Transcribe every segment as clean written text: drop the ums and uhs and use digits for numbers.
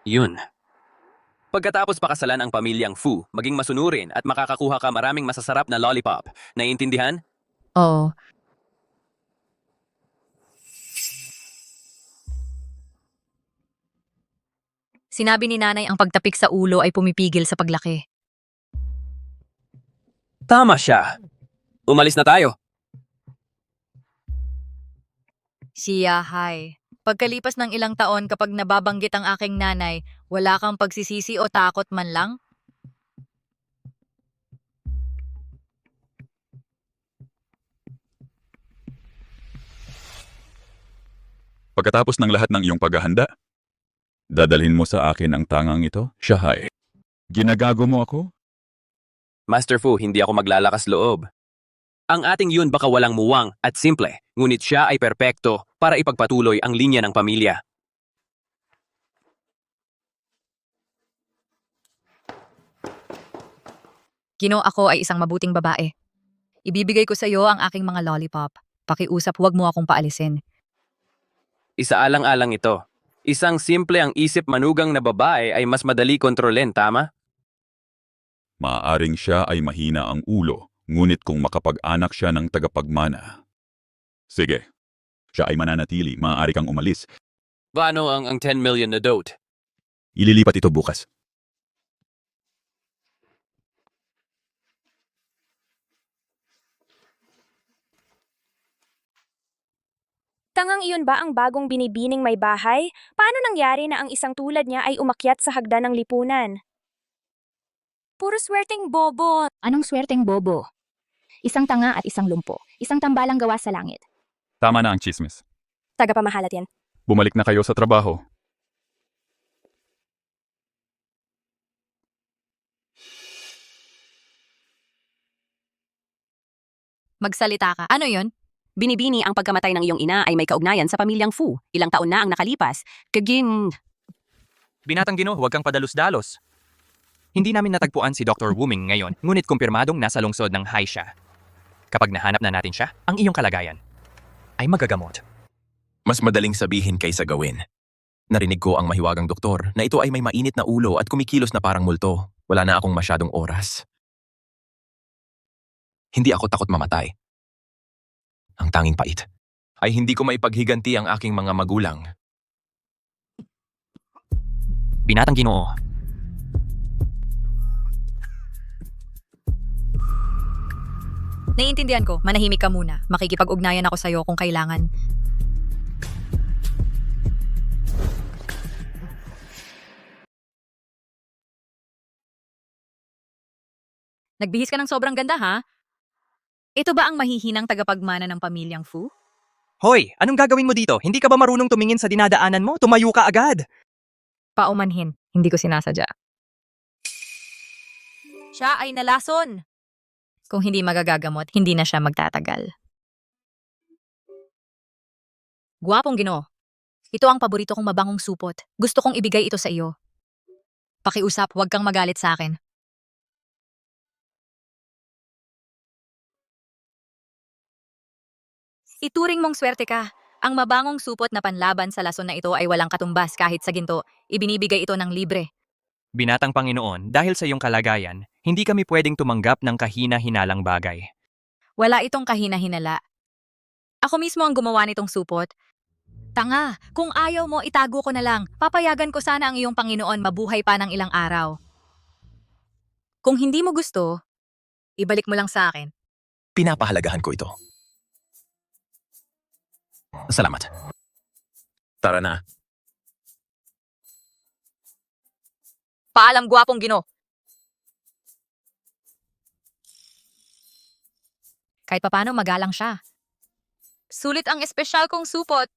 Yun. Pagkatapos pakasalan ang pamilyang Fu, maging masunurin at makakakuha ka maraming masasarap na lollipop. Naiintindihan? Oo. Sinabi ni nanay ang pagtapik sa ulo ay pumipigil sa paglaki. Tama siya. Umalis na tayo. Siyahay. Pagkalipas ng ilang taon kapag nababanggit ang aking nanay, wala kang pagsisisi o takot man lang? Pagkatapos ng lahat ng iyong paghahanda, dadalhin mo sa akin ang tangang ito, Shahay. Ginagago mo ako? Master Fu, hindi ako maglalakas loob. Ang ating Yun baka walang muwang at simple, ngunit siya ay perpekto para ipagpatuloy ang linya ng pamilya. Gino, ako ay isang mabuting babae. Ibibigay ko sa iyo ang aking mga lollipop. Pakiusap, huwag mo akong paalisin. Isaalang-alang ito. Isang simple ang isip manugang na babae ay mas madali kontrolin, tama? Maaaring siya ay mahina ang ulo, ngunit kung makapag-anak siya ng tagapagmana. Sige, siya ay mananatili, maaari kang umalis. Paano ang 10 million na dote? Ililipat ito bukas. Tangang iyon ba ang bagong binibining may bahay? Paano nangyari na ang isang tulad niya ay umakyat sa hagdan ng lipunan? Puro swerteng bobo. Anong swerteng bobo? Isang tanga at isang lumpo. Isang tambalang gawa sa langit. Tama na ang chismis. Tagapamahalat yan. Bumalik na kayo sa trabaho. Magsalita ka. Ano yon? Binibini ang pagkamatay ng iyong ina ay may kaugnayan sa pamilyang Fu. Ilang taon na ang nakalipas. Binatang Gino, huwag kang padalos-dalos. Hindi namin natagpuan si Dr. Wuming ngayon, ngunit kumpirmadong nasa lungsod ng Haisha. Kapag nahanap na natin siya, ang iyong kalagayan ay magagamot. Mas madaling sabihin kaysa gawin. Narinig ko ang mahiwagang doktor na ito ay may mainit na ulo at kumikilos na parang multo. Wala na akong masyadong oras. Hindi ako takot mamatay. Ang tanging pait ay hindi ko maipaghiganti ang aking mga magulang. Binatang Ginoo. Naiintindihan ko, manahimik ka muna. Makikipag-ugnayan ako sa'yo kung kailangan. Nagbihis ka ng sobrang ganda, ha? Ito ba ang mahihinang tagapagmana ng pamilyang Fu? Hoy, anong gagawin mo dito? Hindi ka ba marunong tumingin sa dinadaanan mo? Tumayo ka agad! Paumanhin, hindi ko sinasadya. Siya ay nalason. Kung hindi magagagamot, hindi na siya magtatagal. Gwapong Ginoo. Ito ang paborito kong mabangong supot. Gusto kong ibigay ito sa iyo. Pakiusap, huwag kang magalit sa akin. Ituring mong swerte ka. Ang mabangong supot na panlaban sa lason na ito ay walang katumbas kahit sa ginto. Ibinibigay ito ng libre. Binatang Panginoon, dahil sa iyong kalagayan, hindi kami pwedeng tumanggap ng kahina-hinalang bagay. Wala itong kahina-hinala. Ako mismo ang gumawa nitong supot. Tanga, kung ayaw mo, itago ko na lang. Papayagan ko sana ang iyong Panginoon mabuhay pa ng ilang araw. Kung hindi mo gusto, ibalik mo lang sa akin. Pinapahalagahan ko ito. Salamat. Tara na. Paalam, gwapong Ginoo. Kahit papano magalang siya. Sulit ang espesyal kong supot.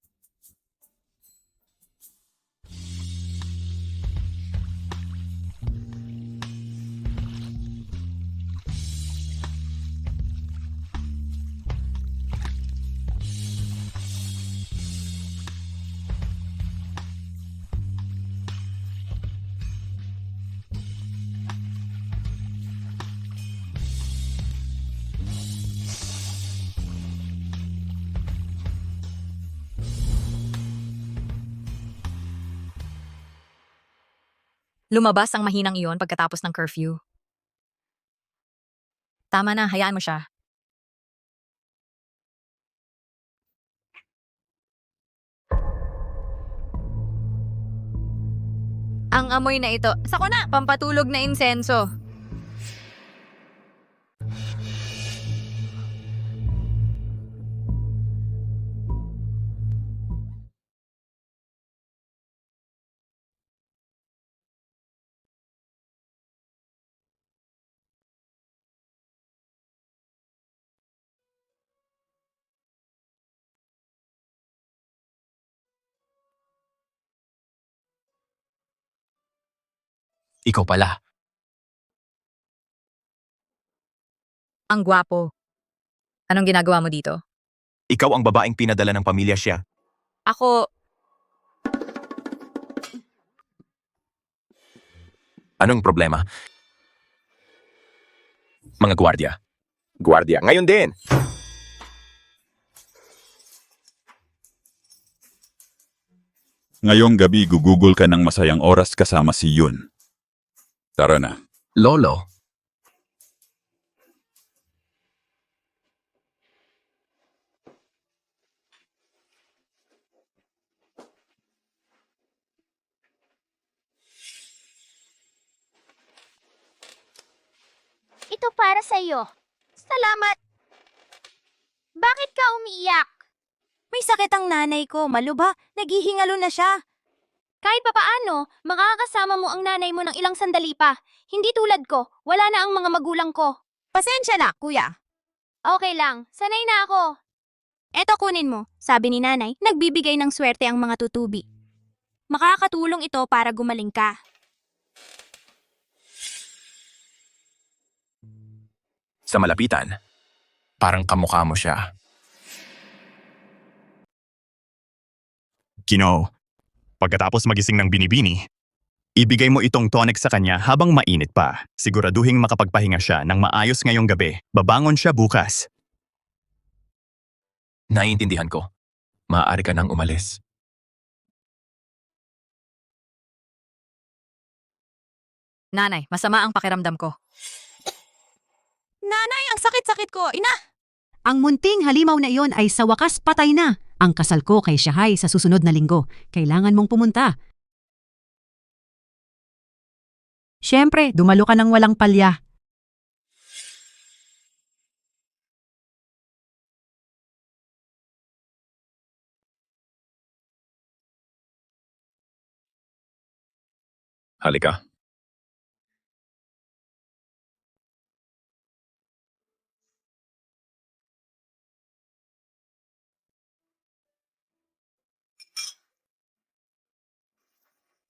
Lumabas ang mahinang iyon pagkatapos ng curfew. Tama na, hayaan mo siya. Ang amoy na ito, sako na, pampatulog na insenso. Ikaw pala. Ang gwapo. Anong ginagawa mo dito? Ikaw ang babaeng pinadala ng pamilya siya. Ako, Anong problema? Mga gwardiya. Gwardiya, ngayon din! Ngayong gabi gugugol ka ng masayang oras kasama si Yun. Tara na. Lolo, Ito para sa iyo. Salamat. Bakit ka umiiyak? May sakit ang nanay ko, maluba. Naghihingalo na siya. Kahit papaano, makakasama mo ang nanay mo ng ilang sandali pa. Hindi tulad ko, wala na ang mga magulang ko. Pasensya na, kuya. Okay lang, sanay na ako. Eto kunin mo, sabi ni nanay, nagbibigay ng swerte ang mga tutubi. Makakatulong ito para gumaling ka. sa malapitan, parang kamukha mo siya. Kino, pagkatapos magising ng binibini, ibigay mo itong tonic sa kanya habang mainit pa. Siguraduhing makapagpahinga siya ng maayos ngayong gabi. Babangon siya bukas. Naiintindihan ko. Maaari ka nang umalis. Nanay, masama ang pakiramdam ko. Nanay, ang sakit-sakit ko, ina! Ang munting halimaw na iyon ay sa wakas patay na. Ang kasal ko kay Shahay sa susunod na linggo. Kailangan mong pumunta. Siyempre, dumalo ka ng walang palya. Halika.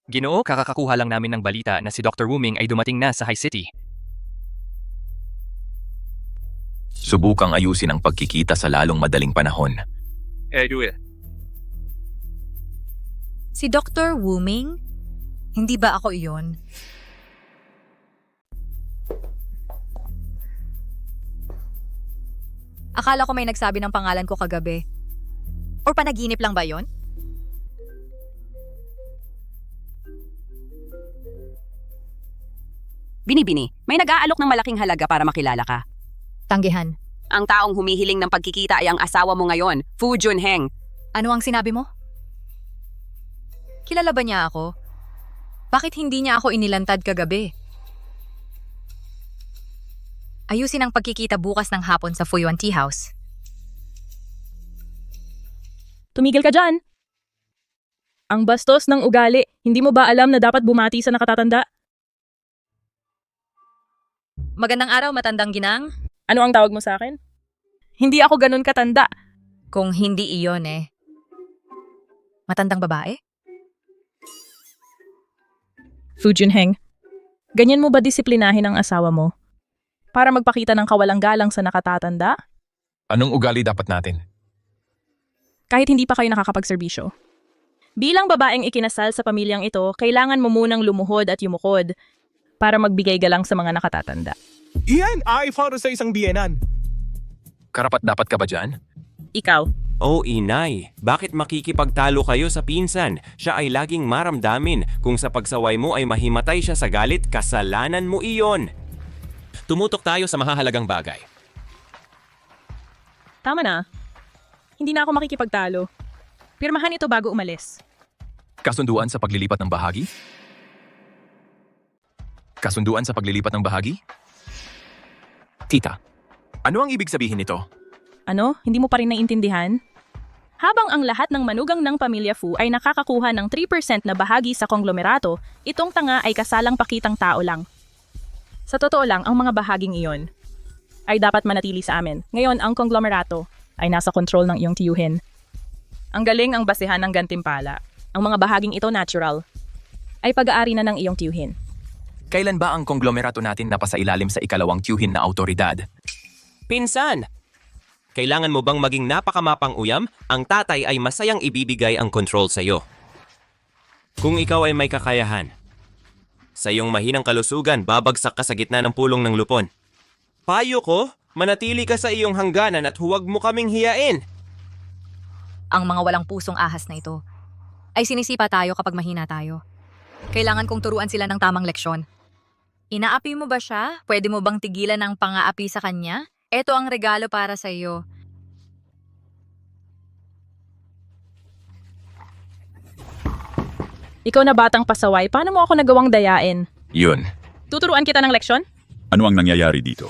Ginoo, kakakakuha lang namin ng balita na si Dr. Wuming ay dumating na sa High City. Subukang ayusin ang pagkikita sa lalong madaling panahon. Si Dr. Wuming? Hindi ba ako iyon? Akala ko may nagsabi ng pangalan ko kagabi. Or panaginip lang ba yon? Binibini, may nag-aalok ng malaking halaga para makilala ka. Tanggihan. Ang taong humihiling ng pagkikita ay ang asawa mo ngayon, Fu Junheng. Ano ang sinabi mo? Kilala ba niya ako? Bakit hindi niya ako inilantad kagabi? Ayusin ang pagkikita bukas ng hapon sa Fuyuan Tea House. Tumigil ka dyan! Ang bastos ng ugali, hindi mo ba alam na dapat bumati sa nakatatanda? Magandang araw, matandang ginang. Ano ang tawag mo sa akin? Hindi ako ganun katanda. Kung hindi iyon eh. Matandang babae? Fu Junheng, ganyan mo ba disiplinahin ang asawa mo? Para magpakita ng kawalang galang sa nakatatanda? Anong ugali dapat natin? Kahit hindi pa kayo nakakapagserbisyo. Bilang babaeng ikinasal sa pamilyang ito, kailangan mo munang lumuhod at yumukod para magbigay galang sa mga nakatatanda. Iyan ay para sa isang biyenan. Karapat dapat ka ba dyan? Ikaw, Oh inay, bakit makikipagtalo kayo sa pinsan? Siya ay laging maramdamin. Kung sa pagsaway mo ay mahimatay siya sa galit, kasalanan mo iyon. Tumutok tayo sa mahahalagang bagay. Tama na. Hindi na ako makikipagtalo. Pirmahan ito bago umalis. Kasunduan sa paglilipat ng bahagi? Kasunduan sa paglilipat ng bahagi? Tita, ano ang ibig sabihin nito? Ano? Hindi mo pa rin naiintindihan? Habang ang lahat ng manugang ng pamilya Fu ay nakakakuha ng 3% na bahagi sa konglomerato, itong tanga ay kasalang pakitang tao lang. Sa totoo lang, ang mga bahaging iyon ay dapat manatili sa amin. Ngayon, ang konglomerato ay nasa kontrol ng iyong tiyuhin. Ang galing ang basehan ng gantimpala. Ang mga bahaging ito natural ay pag-aari na ng iyong tiyuhin. Kailan ba ang konglomerato natin napasailalim sa ikalawang tiyuhin na autoridad? Pinsan! Kailangan mo bang maging napakamapang uyam? Ang tatay ay masayang ibibigay ang control sa iyo. Kung ikaw ay may kakayahan, sa iyong mahinang kalusugan, babagsak ka sa gitna ng pulong ng lupon. Payo ko, manatili ka sa iyong hangganan at huwag mo kaming hiyain. Ang mga walang pusong ahas na ito ay sinisipa tayo kapag mahina tayo. Kailangan kong turuan sila ng tamang leksyon. Inaapi mo ba siya? Pwede mo bang tigilan ang pang-aapi sa kanya? Ito ang regalo para sa iyo. Ikaw na batang pasaway, paano mo ako nagawang dayain? Yun. Tuturuan kita ng leksyon? Ano ang nangyayari dito?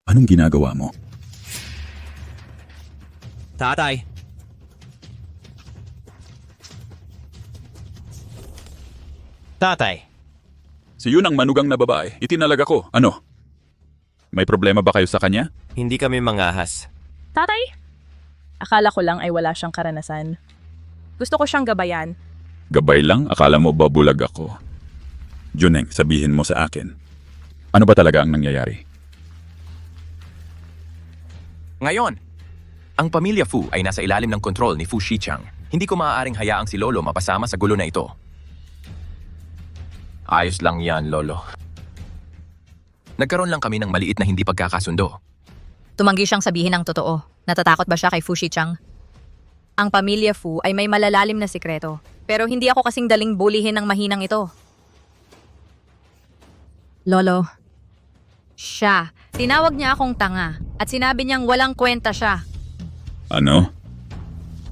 Anong ginagawa mo? Tatay! Tatay! Si yun ang manugang na babae. Itinalaga ko. Ano? May problema ba kayo sa kanya? Hindi kami mangahas. Tatay? Akala ko lang ay wala siyang karanasan. Gusto ko siyang gabayan. Gabay lang? Akala mo ba bulag ako? Juneng, sabihin mo sa akin. Ano ba talaga ang nangyayari? Ngayon, ang pamilya Fu ay nasa ilalim ng kontrol ni Fu Shichang. Hindi ko maaaring hayaang si Lolo mapasama sa gulo na ito. Ayos lang yan, Lolo. Nagkaroon lang kami ng maliit na hindi pagkakasundo. Tumanggi siyang sabihin ang totoo. Natatakot ba siya kay Fu Shichang? Ang pamilya Fu ay may malalalim na sikreto. Pero hindi ako kasing daling bulihin ng mahinang ito. Lolo, siya. Tinawag niya akong tanga at sinabi niyang walang kwenta siya. Ano?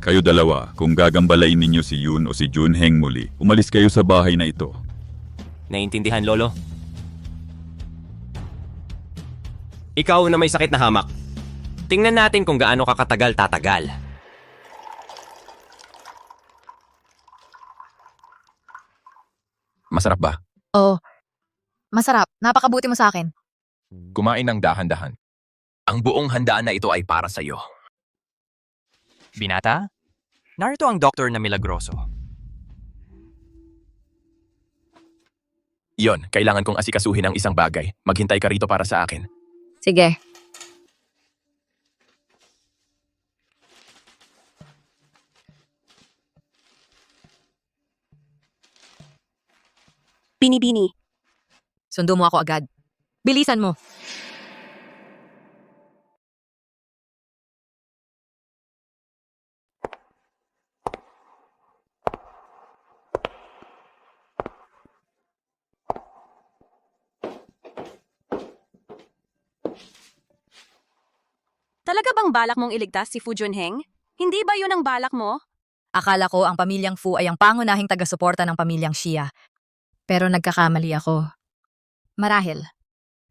Kayo dalawa, kung gagambalain ninyo si Yun o si Junheng muli, umalis kayo sa bahay na ito. Naiintindihan, Lolo? Ikaw na may sakit na hamak. Tingnan natin kung gaano kakatagal tatagal. Masarap ba? Oh, masarap. Napakabuti mo sa akin. Kumain ng dahan-dahan. Ang buong handaan na ito ay para sa iyo. Binata, narito ang doktor na milagroso. Yon, kailangan kong asikasuhin ang isang bagay. Maghintay ka rito para sa akin. Sige. Binibini. Sundo mo ako agad. Bilisan mo. Talaga bang balak mong iligtas si Fu Junheng? Hindi ba yun ang balak mo? Akala ko ang pamilyang Fu ay ang pangunahing taga-suporta ng pamilyang Xia. Pero nagkakamali ako. Marahil.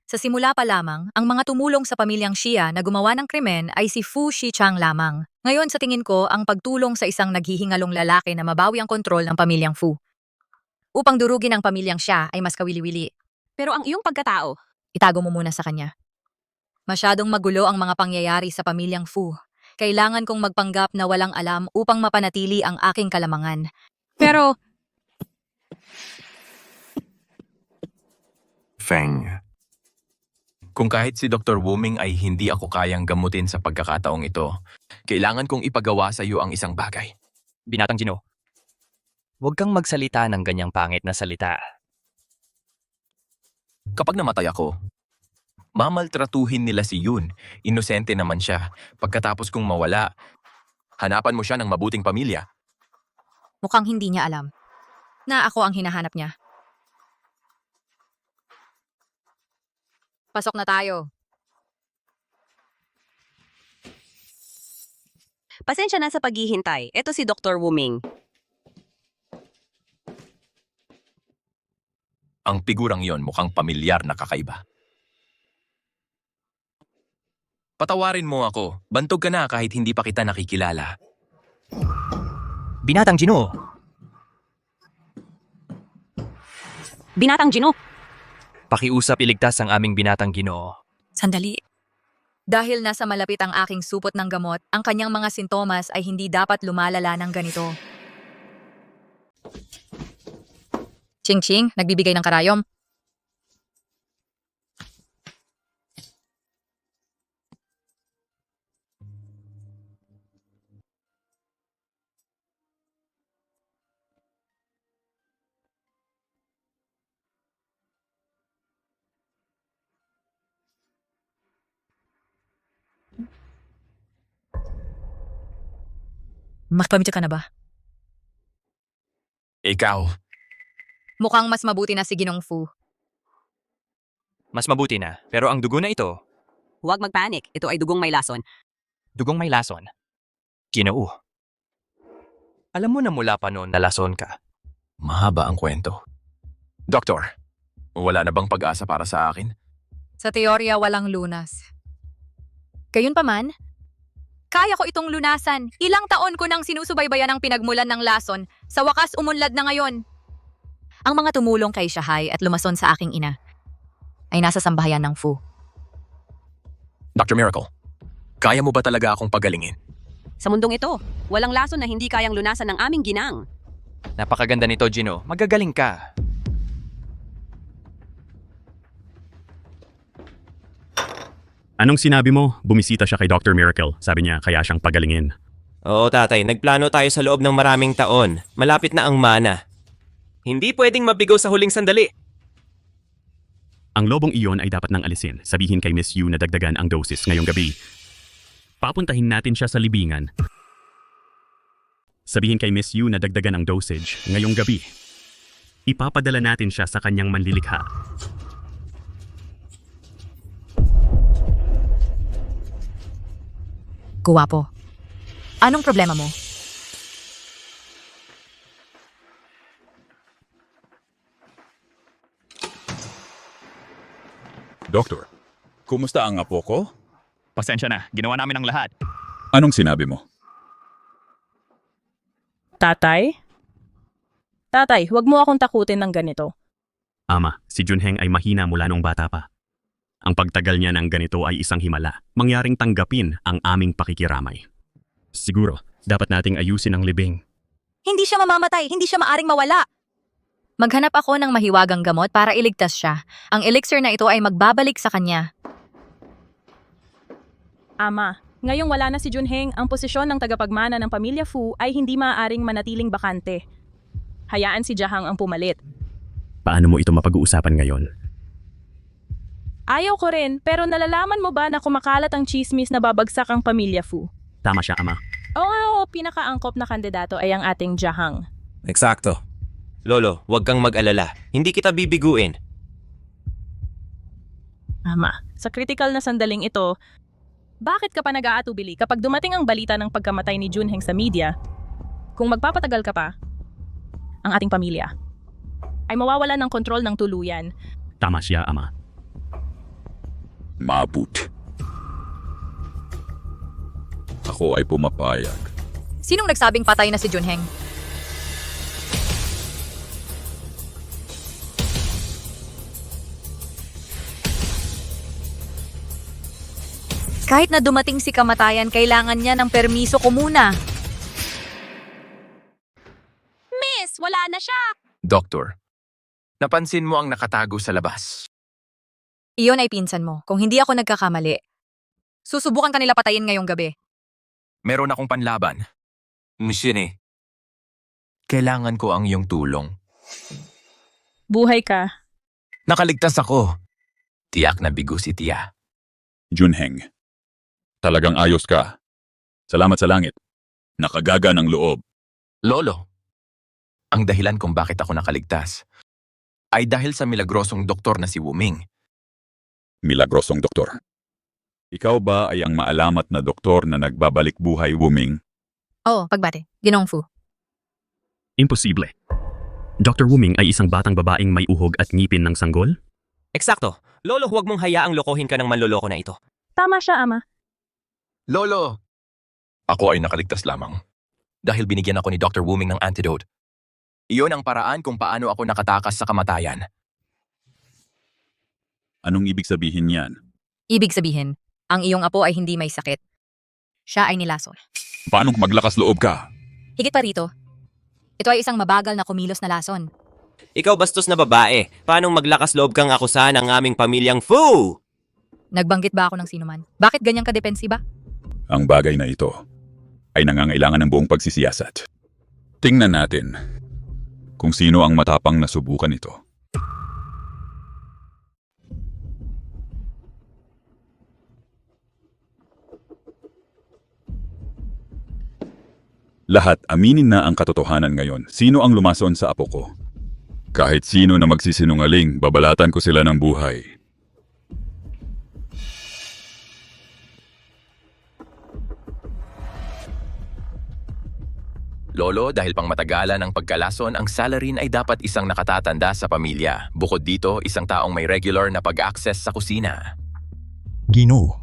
Sa simula pa lamang, ang mga tumulong sa pamilyang Xia na gumawa ng krimen ay si Fu Shichang lamang. Ngayon sa tingin ko ang pagtulong sa isang naghihingalong lalaki na mabawi ang kontrol ng pamilyang Fu. Upang durugin ang pamilyang Xia ay mas kawili-wili. Pero ang iyong pagkatao, Itago mo muna sa kanya. Masyadong magulo ang mga pangyayari sa pamilyang Fu. Kailangan kong magpanggap na walang alam upang mapanatili ang aking kalamangan. Pero, Feng. Kung kahit si Dr. Wuming ay hindi ako kayang gamutin sa pagkakataong ito, kailangan kong ipagawa sa iyo ang isang bagay. Binatang Gino, huwag kang magsalita ng ganyang pangit na salita. Kapag namatay ako, Mamaltratuhin nila si Yun. Inosente naman siya. Pagkatapos kong mawala, hanapan mo siya ng mabuting pamilya. Mukhang hindi niya alam na ako ang hinahanap niya. Pasok na tayo. Pasensya na sa paghihintay. Ito si Dr. Wuming. Ang figurang yon mukhang pamilyar na kakaiba. Patawarin mo ako. Bantog ka na kahit hindi pa kita nakikilala. Binatang Gino! Binatang Gino! Pakiusap iligtas ang aming binatang Ginoo. Sandali. Dahil nasa malapit ang aking supot ng gamot, ang kanyang mga sintomas ay hindi dapat lumalala ng ganito. Ching-ching, nagbibigay ng karayom. Makapamilya ka na ba? Ikaw, Mukhang mas mabuti na si Ginong Fu. Mas mabuti na, pero ang dugo na ito, Huwag magpanik. Ito ay dugong may lason. dugong may lason. Ginoo. Alam mo na mula pa noon na lason ka. mahaba ang kwento. Doktor, wala na bang pag-asa para sa akin? Sa teorya, walang lunas. Gayunpaman, kaya ko itong lunasan. Ilang taon ko nang sinusubaybayan ang pinagmulan ng lason. Sa wakas, umunlad na ngayon. Ang mga tumulong kay Shahay at lumason sa aking ina ay nasa sambahayan ng Fu. Dr. Miracle, kaya mo ba talaga akong pagalingin? Sa mundong ito, walang lason na hindi kayang lunasan ng aming ginang. Napakaganda nito, Gino. Magagaling ka. Anong sinabi mo? Bumisita siya kay Dr. Miracle. Sabi niya kaya siyang pagalingin. Oo, tatay. Nagplano tayo sa loob ng maraming taon. Malapit na ang mana. Hindi pwedeng mabigo sa huling sandali. Ang lobong iyon ay dapat nang alisin. Sabihin kay Miss Yu na dagdagan ang doses ngayong gabi. Papuntahin natin siya sa libingan. Sabihin kay Miss Yu na dagdagan ang dosage ngayong gabi. Ipapadala natin siya sa kanyang manlilikha. Guwapo. Anong problema mo? Doktor, kumusta ang apo ko? Pasensya na, ginawa namin ang lahat. Anong sinabi mo? Tatay? Tatay, huwag mo akong takutin ng ganito. Ama, si Junheng ay mahina mula nung bata pa. Ang pagtagal niya ng ganito ay isang himala. Mangyaring tanggapin ang aming pakikiramay. Siguro, dapat nating ayusin ang libing. Hindi siya mamamatay, hindi siya maaring mawala. Maghanap ako ng mahiwagang gamot para iligtas siya. Ang elixir na ito ay magbabalik sa kanya. Ama, ngayong wala na si Junheng, ang posisyon ng tagapagmana ng pamilya Fu ay hindi maaaring manatiling bakante. Hayaan si Jahang ang pumalit. Paano mo ito mapag-uusapan ngayon? Ayaw ko rin, pero nalalaman mo ba na kumakalat ang chismis na babagsak ang pamilya Fu? Tama siya, Ama. Oo, pinakaangkop na kandidato ay ang ating Jahang. Eksakto. Lolo, huwag kang mag-alala. Hindi kita bibiguin. Ama, sa critical na sandaling ito, bakit ka pa nag-aatubili kapag dumating ang balita ng pagkamatay ni Junheng sa media? Kung magpapatagal ka pa, ang ating pamilya ay mawawalan ng kontrol ng tuluyan. Tama siya, Ama. Mabuti. Ako ay pumapayag. Sinong nagsabing patay na si Junheng? Kahit na dumating si kamatayan, kailangan niya ng permiso ko muna. Miss, wala na siya! Doktor, napansin mo ang nakatago sa labas. Iyon ay pinsan mo. Kung hindi ako nagkakamali, susubukan kanila patayin ngayong gabi. Meron akong panlaban. Mishine, kailangan ko ang iyong tulong. Buhay ka. Nakaligtas ako. Tiyak na bigo si Tia. Junheng, talagang ayos ka. Salamat sa langit. Nakagaga ng loob. Lolo, ang dahilan kung bakit ako nakaligtas ay dahil sa milagrosong doktor na si Wuming. Milagrosong doktor. Ikaw ba ay ang maalamat na doktor na nagbabalik buhay, Wuming? Oo, pagbate. Ginoong Fu. Imposible. Dr. Wuming ay isang batang babaeng may uhog at ngipin ng sanggol? Eksakto. Lolo, huwag mong hayaang lokohin ka ng manloloko na ito. Tama siya, Ama. Lolo! Ako ay nakaligtas lamang. Dahil binigyan ako ni Dr. Wuming ng antidote. Iyon ang paraan kung paano ako nakatakas sa kamatayan. Anong ibig sabihin yan? Ibig sabihin, ang iyong apo ay hindi may sakit. Siya ay nilason. Paano kung maglakas loob ka? Higit pa rito, ito ay isang mabagal na kumilos na lason. Ikaw bastos na babae. Paanong maglakas loob kang akusahan ng aming pamilyang Fu? Nagbanggit ba ako ng sinuman? Bakit ganyang kadepensiba? Ang bagay na ito ay nangangailangan ng buong pagsisiyasat. Tingnan natin kung sino ang matapang na subukan ito. Lahat aminin na ang katotohanan ngayon. Sino ang lumason sa apo ko? Kahit sino na magsisinungaling, babalatan ko sila ng buhay. Lolo, dahil pang matagalan ang pagkalason, ang salarin ay dapat isang nakatatanda sa pamilya. Bukod dito, isang taong may regular na pag-access sa kusina. Ginoo,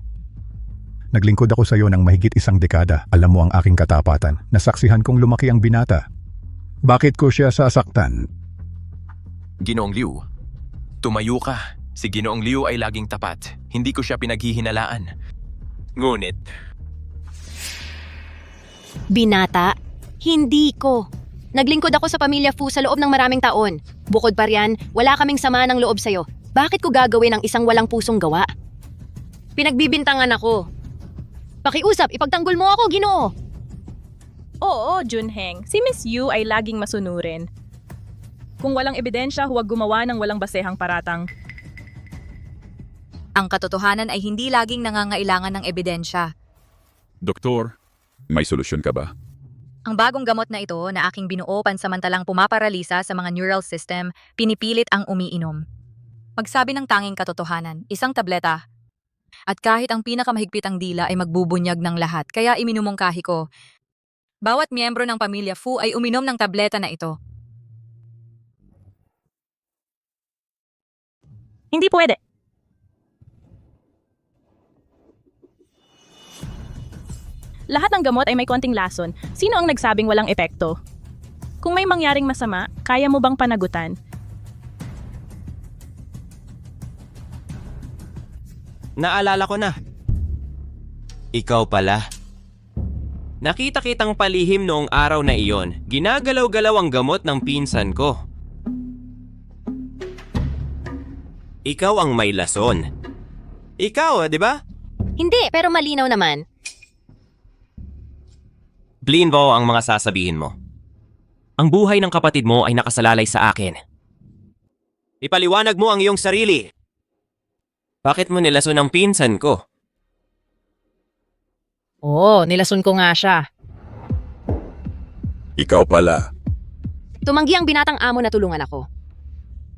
naglingkod ako sa iyo ng mahigit isang dekada. Alam mo ang aking katapatan. Nasaksihan kong lumaki ang binata. Bakit ko siya sasaktan? Ginoong Liu, tumayo ka. Si Ginoong Liu ay laging tapat. Hindi ko siya pinaghihinalaan. Ngunit, Binata, hindi ko. Naglingkod ako sa pamilya Fu sa loob ng maraming taon. Bukod pa riyan, wala kaming sama ng loob sa'yo. Bakit ko gagawin ang isang walang pusong gawa? Pinagbibintangan ako. Pakiusap, ipagtanggol mo ako, Ginoo. Oo, Junheng. Si Miss Yu ay laging masunurin. Kung walang ebidensya, huwag gumawa ng walang basehang paratang. Ang katotohanan ay hindi laging nangangailangan ng ebidensya. Doktor, may solusyon ka ba? Ang bagong gamot na ito na aking binuo pansamantalang pumaparalisa sa mga neural system, pinipilit ang umiinom. Magsabi ng tanging katotohanan, isang tableta. At kahit ang pinakamahigpitang dila ay magbubunyag ng lahat, kaya iminumungkahi ko. Bawat miyembro ng pamilya Fu ay uminom ng tableta na ito. Hindi pwede. Lahat ng gamot ay may konting lason. Sino ang nagsabing walang epekto? Kung may mangyaring masama, kaya mo bang panagutan? Naalala ko na. Ikaw pala. Nakita kitang palihim noong araw na iyon. Ginagalaw-galaw ang gamot ng pinsan ko. Ikaw ang may lason. Ikaw, di ba? Hindi, pero malinaw naman. Blinvo ang mga sasabihin mo. Ang buhay ng kapatid mo ay nakasalalay sa akin. Ipaliwanag mo ang iyong sarili. Bakit mo nilason ang pinsan ko? Oo, nilason ko nga siya. Ikaw pala. Tumanggi ang binatang amo na tulungan ako.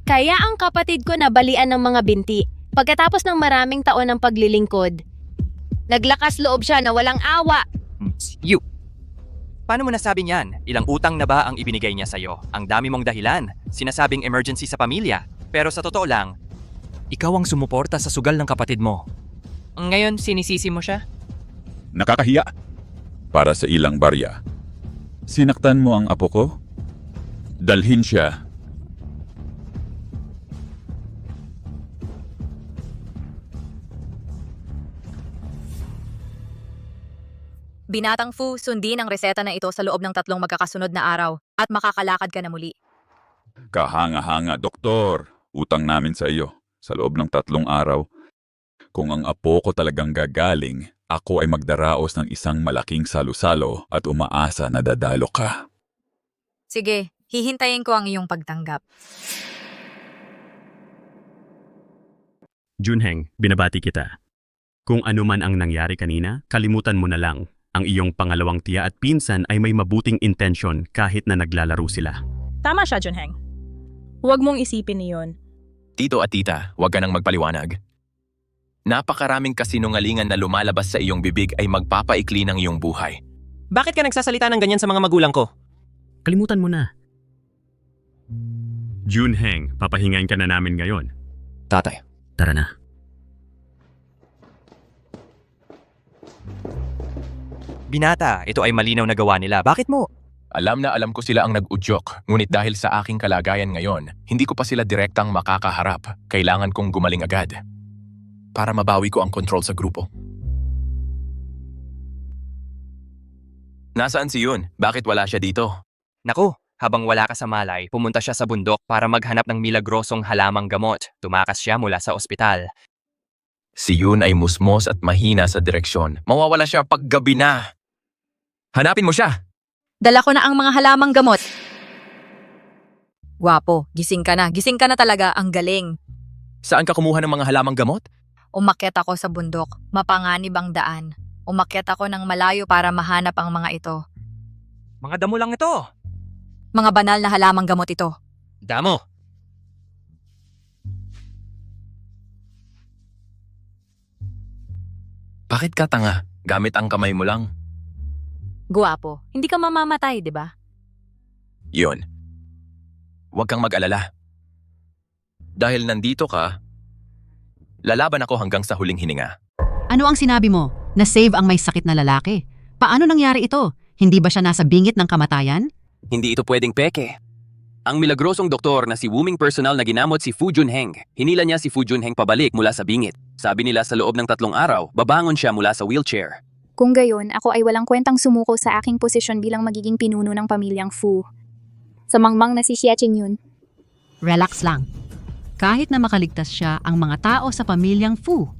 Kaya ang kapatid ko nabalian ng mga binti. Pagkatapos ng maraming taon ng paglilingkod, naglakas loob siya na walang awa. You! Paano mo nasabi niyan? Ilang utang na ba ang ibinigay niya sa'yo? Ang dami mong dahilan. Sinasabing emergency sa pamilya. Pero sa totoo lang, ikaw ang sumuporta sa sugal ng kapatid mo. Ngayon, sinisisi mo siya? Nakakahiya. Para sa ilang barya. Sinaktan mo ang apo ko? Dalhin siya. Binatang Fu, sundin ang reseta na ito sa loob ng 3 magkakasunod na araw at makakalakad ka na muli. Kahanga-hanga, doktor. Utang namin sa iyo. Sa loob ng 3 araw. Kung ang apo ko talagang gagaling, ako ay magdaraos ng isang malaking salo-salo at umaasa na dadalo ka. Sige, hihintayin ko ang iyong pagtanggap. Junheng, binabati kita. Kung ano man ang nangyari kanina, kalimutan mo na lang. Ang iyong pangalawang tiya at pinsan ay may mabuting intensyon kahit na naglalaro sila. Tama siya, Junheng. Huwag mong isipin niyon. Tito at tita, huwag ka nang magpaliwanag. Napakaraming kasinungalingan na lumalabas sa iyong bibig ay magpapaikli ng iyong buhay. Bakit ka nagsasalita ng ganyan sa mga magulang ko? Kalimutan mo na. Junheng, papahingain ka na namin ngayon. Tatay. Tara na. Binata, ito ay malinaw na gawa nila. Bakit mo? Alam na alam ko sila ang nag-udyok, ngunit dahil sa aking kalagayan ngayon, hindi ko pa sila direktang makakaharap. Kailangan kong gumaling agad para mabawi ko ang control sa grupo. Nasaan si Yun? Bakit wala siya dito? Naku, habang wala ka sa Malay, pumunta siya sa bundok para maghanap ng milagrosong halamang gamot. Tumakas siya mula sa ospital. Si Yun ay musmos at mahina sa direksyon. Mawawala siya pag gabi na. Hanapin mo siya! Dala ko na ang mga halamang gamot. Gwapo, gising ka na. Gising ka na talaga, ang galing. Saan ka kumuha ng mga halamang gamot? Umakyat ako sa bundok, mapanganib ang daan. Umakyat ako ng malayo para mahanap ang mga ito. Mga damo lang ito. Mga banal na halamang gamot ito. Damo. Bakit ka tanga? Gamit ang kamay mo lang. Gwapo, hindi ka mamamatay, di ba? Yun. Huwag kang mag-alala. Dahil nandito ka, lalaban ako hanggang sa huling hininga. Ano ang sinabi mo? Na-save ang may sakit na lalaki. Paano nangyari ito? Hindi ba siya nasa bingit ng kamatayan? Hindi ito pwedeng peke. Ang milagrosong doktor na si Wuming personal na ginamot si Fu Junheng. Hinila niya si Fu Junheng pabalik mula sa bingit. Sabi nila sa loob ng 3 araw, babangon siya mula sa wheelchair. Kung gayon, ako ay walang kwentang sumuko sa aking posisyon bilang magiging pinuno ng pamilyang Fu. Sa mangmang na si Xie Qing Yun. Relax lang. Kahit na makaligtas siya ang mga tao sa pamilyang Fu,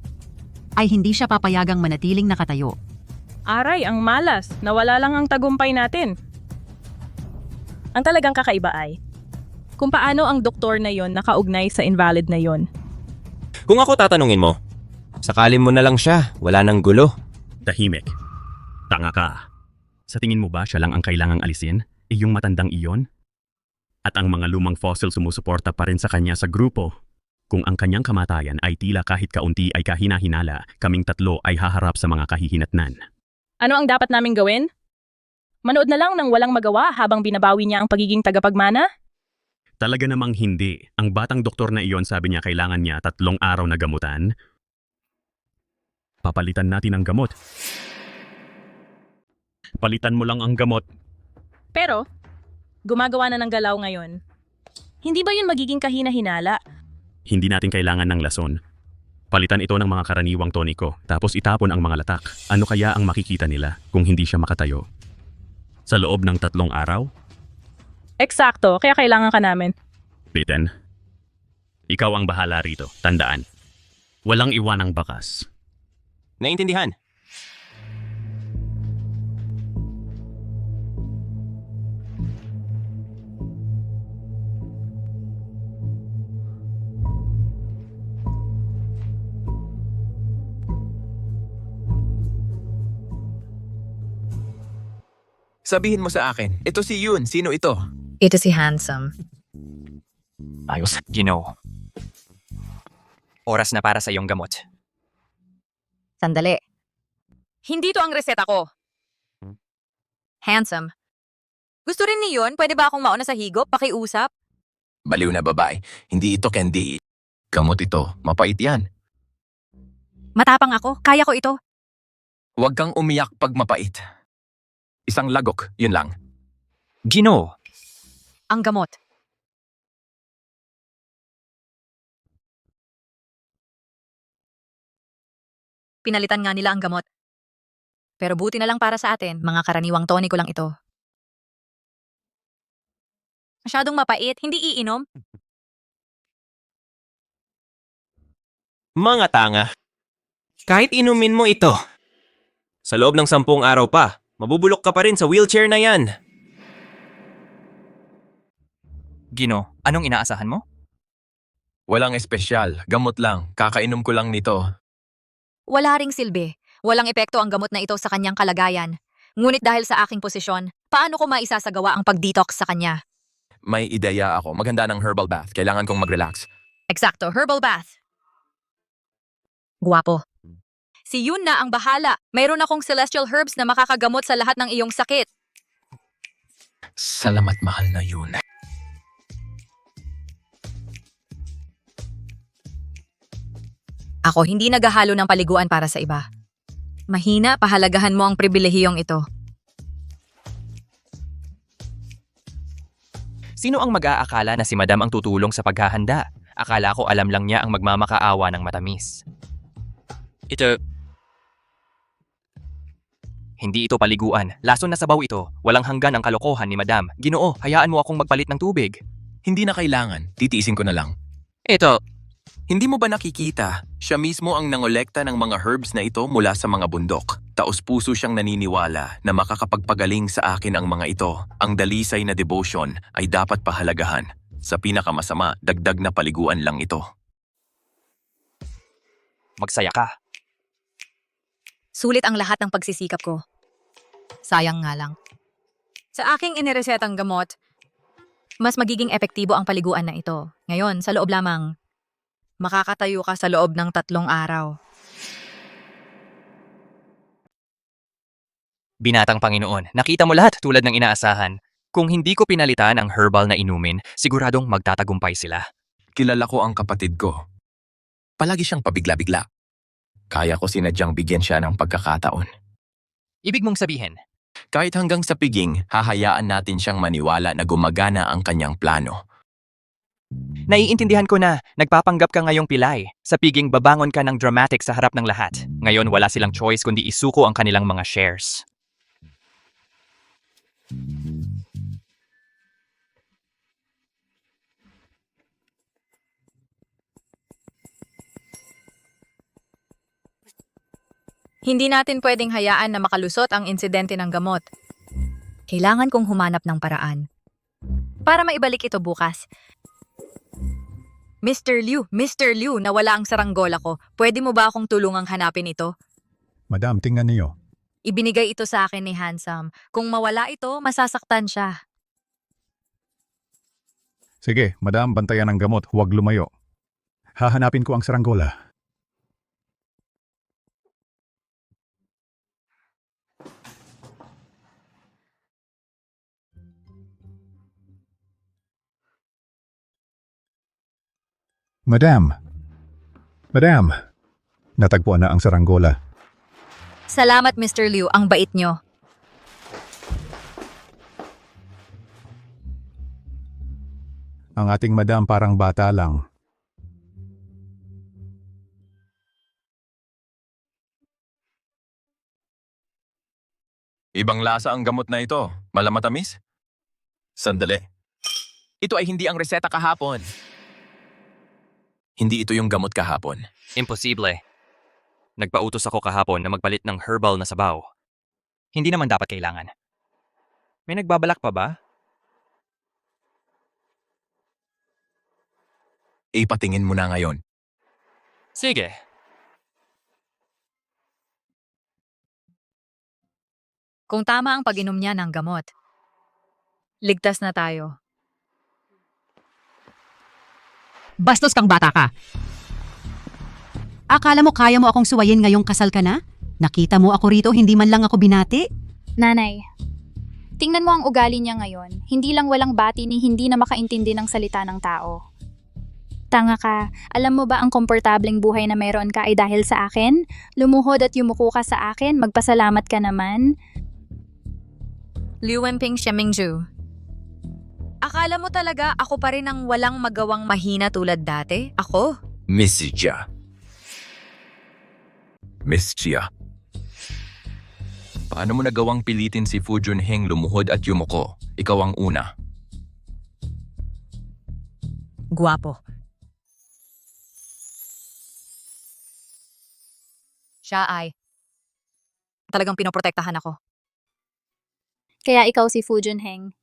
ay hindi siya papayagang manatiling nakatayo. Aray, ang malas. Nawala lang ang tagumpay natin. Ang talagang kakaiba ay, kung paano ang doktor na yon nakaugnay sa invalid na yon. Kung ako tatanungin mo, sakalin mo na lang siya, wala nang gulo. Tahimik. Tanga ka. Sa tingin mo ba siya lang ang kailangang alisin? Yung matandang iyon? At ang mga lumang fossil sumusuporta pa rin sa kanya sa grupo. Kung ang kanyang kamatayan ay tila kahit kaunti ay kahina-hinala, kaming 3 ay haharap sa mga kahihinatnan. Ano ang dapat naming gawin? Manood na lang ng walang magawa habang binabawi niya ang pagiging tagapagmana? Talaga namang hindi. Ang batang doktor na iyon sabi niya kailangan niya 3 araw na gamutan. Papalitan natin ang gamot. Palitan mo lang ang gamot. Pero, gumagawa na ng galaw ngayon. Hindi ba yun magiging kahina-hinala? Hindi natin kailangan ng lason. Palitan ito ng mga karaniwang toniko, tapos itapon ang mga latak. Ano kaya ang makikita nila kung hindi siya makatayo? Sa loob ng 3 araw? Eksakto, kaya kailangan ka namin. Bitten, ikaw ang bahala rito. Tandaan, walang iwanang bakas. Naintindihan? Sabihin mo sa akin, ito si Yun. Sino ito? Ito si Handsome. Ayos, Gino. Oras na para sa iyong gamot. Sandali. Hindi to ang reseta ko. Handsome. Gusto rin ni Yun? Pwede ba akong mauna sa higop? Pakiusap? Baliw na babae. Hindi ito candy. Gamot ito. Mapait yan. Matapang ako. Kaya ko ito. Huwag kang umiyak pag mapait. Isang lagok, yun lang. Gino. Ang gamot. Pinalitan nga nila ang gamot. Pero buti na lang para sa atin, mga karaniwang toniko lang ito. Masyadong mapait, hindi iinom. Mga tanga. Kahit inumin mo ito, sa loob ng 10 araw pa, mabubulok ka pa rin sa wheelchair na yan. Gino, anong inaasahan mo? Walang espesyal, gamot lang. Kakainom ko lang nito. Wala ring silbi. Walang epekto ang gamot na ito sa kanyang kalagayan. Ngunit dahil sa aking posisyon, paano ko maisasagawa ang pag-detox sa kanya? May ideya ako. Maganda ng herbal bath. Kailangan kong mag-relax. Eksakto, herbal bath. Guwapo. Si Yun na ang bahala. Mayroon akong celestial herbs na makakagamot sa lahat ng iyong sakit. Salamat, mahal na Yun. Ako hindi naghahalo ng paliguan para sa iba. Mahina, pahalagahan mo ang pribilehiyong ito. Sino ang mag-aakala na si Madam ang tutulong sa paghahanda? Akala ko alam lang niya ang magmamakaawa ng matamis. Hindi ito paliguan. Lason na sabaw ito. Walang hanggan ang kalokohan ni Madam. Ginoo, hayaan mo akong magpalit ng tubig. Hindi na kailangan. Titiisin ko na lang. Hindi mo ba nakikita? Siya mismo ang nangolekta ng mga herbs na ito mula sa mga bundok. Taos-puso siyang naniniwala na makakapagpagaling sa akin ang mga ito. Ang dalisay na devotion ay dapat pahalagahan. Sa pinakamasama, dagdag na paliguan lang ito. Magsaya ka. Sulit ang lahat ng pagsisikap ko. Sayang nga lang. Sa aking iniresetang gamot, mas magiging epektibo ang paliguan na ito. Ngayon, sa loob lamang, makakatayo ka sa loob ng 3 araw. Binatang Panginoon, nakita mo lahat tulad ng inaasahan. Kung hindi ko pinalitan ang herbal na inumin, siguradong magtatagumpay sila. Kilala ko ang kapatid ko. Palagi siyang pabigla-bigla. Kaya ko sinadyang bigyan siya ng pagkakataon. Ibig mong sabihin, Kahit hanggang sa piging, hahayaan natin siyang maniwala na gumagana ang kanyang plano. naiintindihan ko na, nagpapanggap ka ngayong pilay. Sa piging babangon ka ng dramatic sa harap ng lahat. Ngayon wala silang choice kundi isuko ang kanilang mga shares. Hindi natin pwedeng hayaan na makalusot ang insidente ng gamot. Kailangan kong humanap ng paraan. Para maibalik ito bukas. Mr. Liu, nawala ang saranggola ko. Pwede mo ba akong tulungang hanapin ito? Madam, tingnan niyo. Ibinigay ito sa akin ni Handsome. Kung mawala ito, masasaktan siya. Sige, madam, bantayan ang gamot. Huwag lumayo. Hahanapin ko ang saranggola. Madam! Natagpuan na ang saranggola. Salamat, Mr. Liu. Ang bait nyo. Ang ating madam parang bata lang. Ibang lasa ang gamot na ito. Malamatamis? Sandali. Ito ay hindi ang reseta kahapon. Hindi ito yung gamot kahapon. Imposible. Nagpautos ako kahapon na magpalit ng herbal na sabaw. Hindi naman dapat kailangan. May nagbabalak pa ba? Ipatingin mo na ngayon. Sige. Kung tama ang pag-inom niya ng gamot, ligtas na tayo. Bastos kang bata ka. Akala mo kaya mo akong suwayin ngayong kasal ka na? Nakita mo ako rito, hindi man lang ako binati? Nanay, tingnan mo ang ugali niya ngayon. Hindi lang walang bati ni hindi na makaintindi ng salita ng tao. Tanga ka, alam mo ba ang komportableng buhay na meron ka ay dahil sa akin? Lumuhod at yumuko ka sa akin, magpasalamat ka naman. Liu Wenping Shemingju. Akala mo talaga ako pa rin ang walang magawang mahina tulad dati? Ako? Miss Jia. Paano mo nagawang pilitin si Fu Junheng lumuhod at yumuko? Ikaw ang una. Guwapo. Siya ay talagang pinoprotektahan ako. Kaya ikaw si Fu Junheng.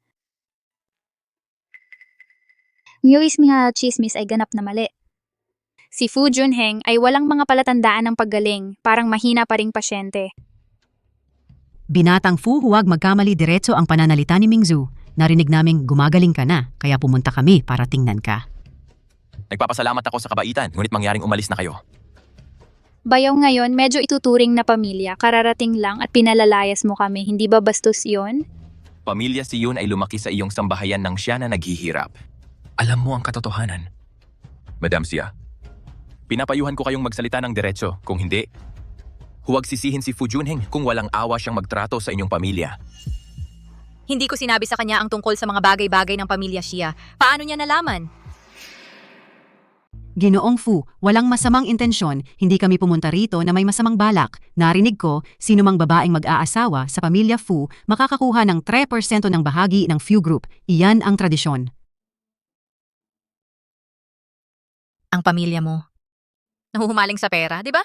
Ngayos mga chismis ay ganap na mali. Si Fu Junheng ay walang mga palatandaan ng paggaling, parang mahina pa ring pasyente. Binatang Fu, huwag magkamali, diretso ang pananalita ni Mingzu. Narinig naming gumagaling ka na, kaya pumunta kami para tingnan ka. Nagpapasalamat ako sa kabaitan, ngunit mangyaring umalis na kayo. Bayaw ngayon, medyo ituturing na pamilya, kararating lang at pinalalayas mo kami, hindi ba bastos yon? Pamilya si Yun ay lumaki sa iyong sambahayan nang siya na naghihirap. Alam mo ang katotohanan. Madam Sia, pinapayuhan ko kayong magsalita ng diretso. Kung hindi, huwag sisihin si Fu Junheng kung walang awa siyang magtrato sa inyong pamilya. Hindi ko sinabi sa kanya ang tungkol sa mga bagay-bagay ng pamilya Xia. Paano niya nalaman? Ginoong Fu, walang masamang intensyon, hindi kami pumunta rito na may masamang balak. Narinig ko, sinumang babaeng mag-aasawa sa pamilya Fu makakakuha ng 3% ng bahagi ng Fu Group. Iyan ang tradisyon. Ang pamilya mo. Nahuhumaling sa pera, di ba?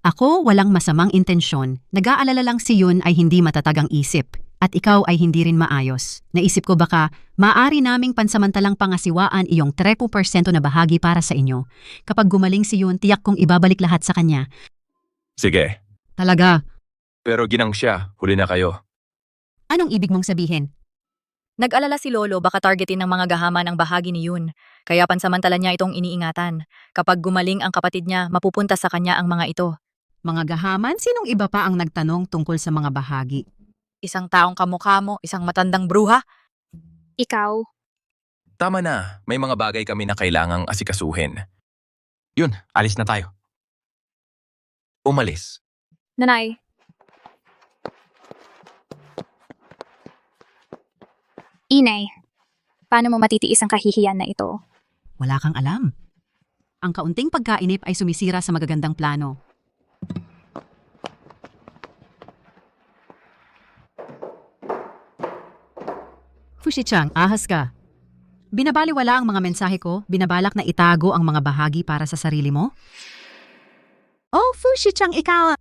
Ako walang masamang intensyon. Nag-aalala lang si Yun ay hindi matatag ang isip. At ikaw ay hindi rin maayos. Naisip ko baka, maaari naming pansamantalang pangasiwaan iyong 3% na bahagi para sa inyo. Kapag gumaling si Yun, tiyak kong ibabalik lahat sa kanya. Sige. Talaga? Pero ginang siya, huli na kayo. Anong ibig mong sabihin? Nag-alala si Lolo baka targetin ng mga gahaman ang bahagi ni Yun. Kaya pansamantala niya itong iniingatan. Kapag gumaling ang kapatid niya, mapupunta sa kanya ang mga ito. Mga gahaman? Sinong iba pa ang nagtanong tungkol sa mga bahagi? Isang taong kamukha mo, isang matandang bruha. Ikaw? Tama na, may mga bagay kami na kailangang asikasuhin. Yun, alis na tayo. Umalis. Nanay. Inay, paano mo matitiis ang kahihiyan na ito? Wala kang alam. Ang kaunting pagkainip ay sumisira sa magagandang plano. Fushi-chan, ahas ka. Binabaliwala ang mga mensahe ko, binabalak na itago ang mga bahagi para sa sarili mo? Oh, Fushi-chan, ikaw!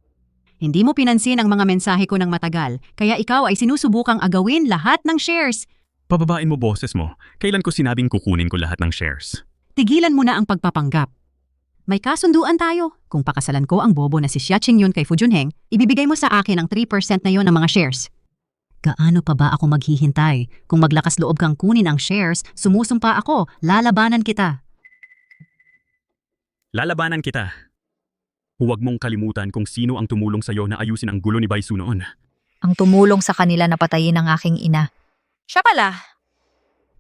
Hindi mo pinansin ang mga mensahe ko ng matagal, kaya ikaw ay sinusubukang agawin lahat ng shares. Pababain mo boses mo. Kailan ko sinabing kukunin ko lahat ng shares? Tigilan mo na ang pagpapanggap. May kasunduan tayo. Kung pakasalan ko ang bobo na si Xia Qingyun kay Fu Junheng, ibibigay mo sa akin ang 3% na yon ng mga shares. Gaano pa ba ako maghihintay? Kung maglakas loob kang kunin ang shares, sumusumpa ako, lalabanan kita. Lalabanan kita. Huwag mong kalimutan kung sino ang tumulong sa'yo na ayusin ang gulo ni Baisu noon. Ang tumulong sa kanila na patayin ang aking ina. Siya pala.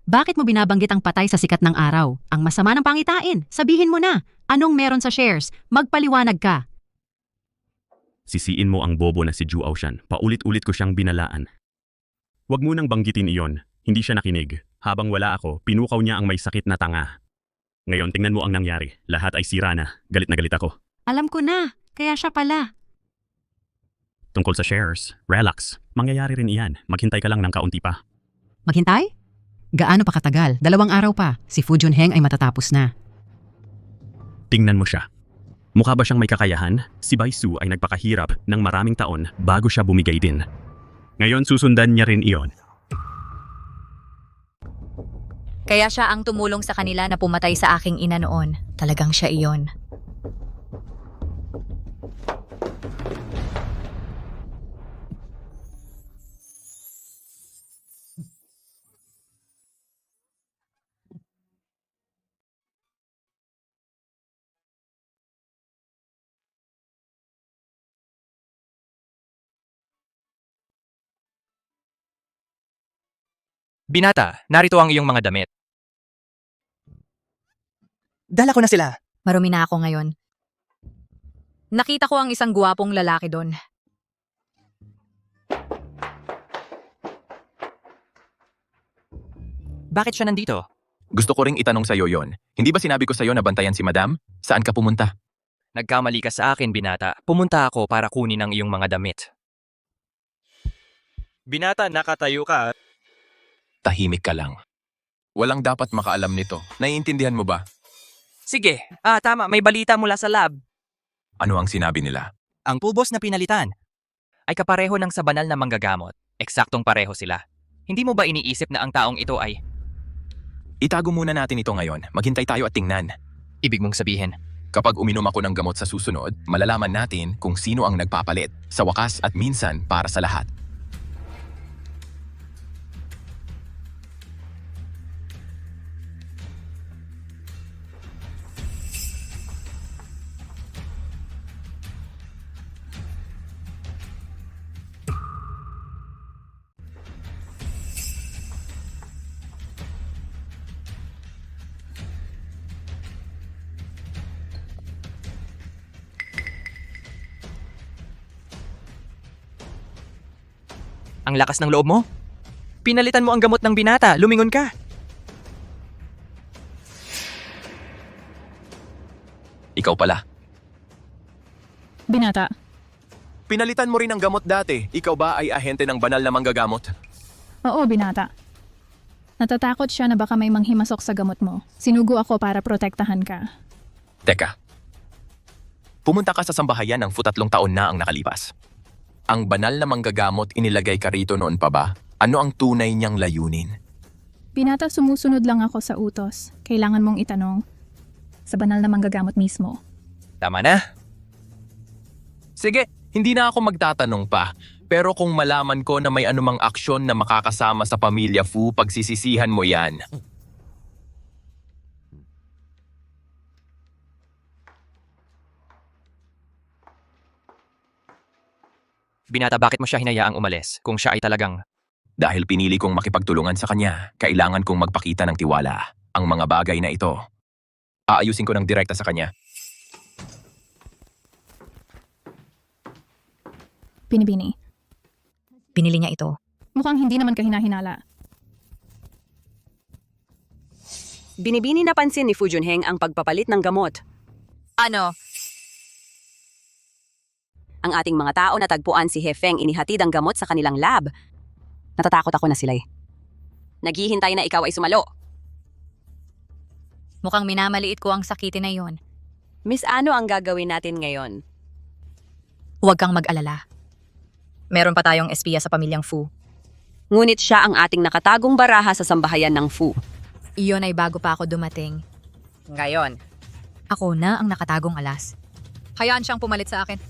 Bakit mo binabanggit ang patay sa sikat ng araw? Ang masama ng pangitain. Sabihin mo na. Anong meron sa shares? Magpaliwanag ka. Sisiin mo ang bobo na si Zhu Aoshan. Paulit-ulit ko siyang binalaan. Huwag mo nang banggitin iyon. Hindi siya nakinig. Habang wala ako, pinukaw niya ang may sakit na tanga. Ngayon, tingnan mo ang nangyari. Lahat ay sira na. Galit na galit ako. Alam ko na. Kaya siya pala. Tungkol sa shares, relax. Mangyayari rin iyan. Maghintay ka lang ng kaunti pa. Maghintay? Gaano pa katagal? 2 araw pa. Si Fu Junheng ay matatapos na. Tingnan mo siya. Mukha ba siyang may kakayahan? Si Baisu ay nagpakahirap ng maraming taon bago siya bumigay din. Ngayon susundan niya rin iyon. Kaya siya ang tumulong sa kanila na pumatay sa aking ina noon. Talagang siya iyon. Binata, narito ang iyong mga damit. Dala ko na sila. Marumi na ako ngayon. Nakita ko ang isang guwapong lalaki doon. Bakit siya nandito? Gusto ko ring itanong sa'yo yon. Hindi ba sinabi ko sa'yo na bantayan si Madam? Saan ka pumunta? Nagkamali ka sa akin, Binata. Pumunta ako para kunin ang iyong mga damit. Binata, nakatayo ka. Tahimik ka lang. Walang dapat makaalam nito. Naiintindihan mo ba? Sige, tama, may balita mula sa lab. Ano ang sinabi nila? Ang pulbos na pinalitan ay kapareho ng sa banal na manggagamot. Eksaktong pareho sila. Hindi mo ba iniisip na ang taong ito ay... Itago muna natin ito ngayon. Maghintay tayo at tingnan. Ibig mong sabihin, Kapag uminom ako ng gamot sa susunod, malalaman natin kung sino ang nagpapalit, sa wakas at minsan para sa lahat. ang lakas ng loob mo. Pinalitan mo ang gamot ng binata, lumingon ka. Ikaw pala. Binata, Pinalitan mo rin ang gamot dati. Ikaw ba ay ahente ng banal na manggagamot? oo binata. Natatakot siya na baka may manghimasok sa gamot mo. Sinugo ako para protektahan ka. Teka. Pumunta ka sa sambahayan ng 3 taon na ang nakalipas. Ang banal na manggagamot inilagay ka rito noon pa ba? Ano ang tunay niyang layunin? Binata, sumusunod lang ako sa utos. Kailangan mong itanong sa banal na manggagamot mismo. Tama na. Sige, hindi na ako magtatanong pa. Pero kung malaman ko na may anumang aksyon na makakasama sa pamilya Fu, pagsisisihan mo yan. Binata, bakit mo siya hinayaang umalis kung siya ay talagang... Dahil pinili kong makipagtulungan sa kanya, kailangan kong magpakita ng tiwala. Ang mga bagay na ito, aayusin ko ng direkta sa kanya. Binibini. Pinili niya ito. Mukhang hindi naman kahinahinala. Binibini napansin ni Fu Junheng ang pagpapalit ng gamot. Ano? Ang ating mga tao natagpuan si Hefeng inihatid ang gamot sa kanilang lab. Natatakot ako na sila'y naghihintay na ikaw ay sumalo. Mukhang minamaliit ko ang sakitin na yon. Miss, ano ang gagawin natin ngayon? Huwag kang mag-alala. Meron pa tayong espiya sa pamilyang Fu. Ngunit siya ang ating nakatagong baraha sa sambahayan ng Fu. Iyon ay bago pa ako dumating. Ngayon, ako na ang nakatagong alas. Hayaan siyang pumalit sa akin.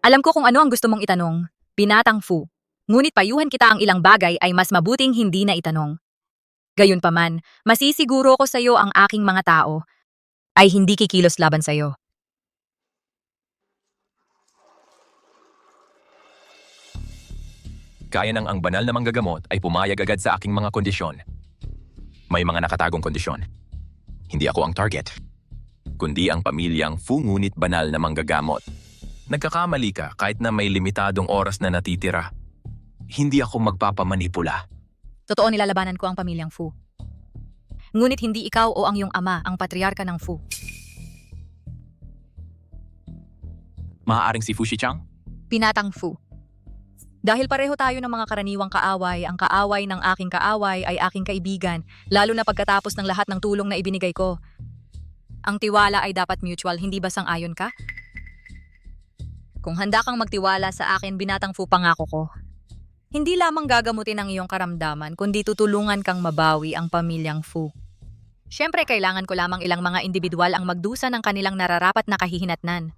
Alam ko kung ano ang gusto mong itanong, binatang Fu. Ngunit payuhan kita ang ilang bagay ay mas mabuting hindi na itanong. Gayunpaman, masisiguro ko sa iyo ang aking mga tao ay hindi kikilos laban sa iyo. Kaya ng ang banal na manggagamot ay pumayag agad sa aking mga kondisyon. May mga nakatagong kondisyon. Hindi ako ang target, kundi ang pamilyang Fu, ngunit banal na manggagamot. Nagkakamali ka kahit na may limitadong oras na natitira. Hindi ako magpapamanipula. Totoo nilalabanan ko ang pamilyang Fu. Ngunit hindi ikaw o ang iyong ama ang patriarka ng Fu. Maaaring si Fu Shichang? Binatang Fu. Dahil pareho tayo ng mga karaniwang kaaway, ang kaaway ng aking kaaway ay aking kaibigan, lalo na pagkatapos ng lahat ng tulong na ibinigay ko. Ang tiwala ay dapat mutual, hindi ba sang-ayon ka? Kung handa kang magtiwala sa akin, binatang Fu, pangako ko. Hindi lamang gagamutin ang iyong karamdaman, kundi tutulungan kang mabawi ang pamilyang Fu. Siyempre, kailangan ko lamang ilang mga individual ang magdusa ng kanilang nararapat na kahihinatnan.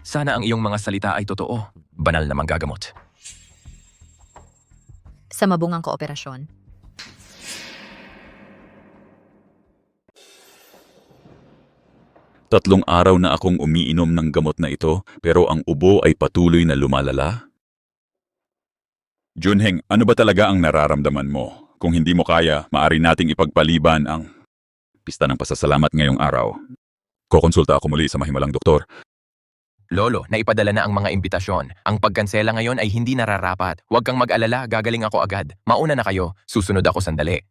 Sana ang iyong mga salita ay totoo. Banal na manggagamot. Sa mabungang kooperasyon. Tatlong araw na akong umiinom ng gamot na ito, pero ang ubo ay patuloy na lumalala. Junheng, ano ba talaga ang nararamdaman mo? Kung hindi mo kaya, maaari nating ipagpaliban ang pista ng pasasalamat ngayong araw. Kokonsulta ako muli sa mahimalang doktor. Lolo, naipadala na ang mga imbitasyon. Ang pagkansela ngayon ay hindi nararapat. Huwag kang mag-alala, gagaling ako agad. Mauna na kayo, susunod ako sandali.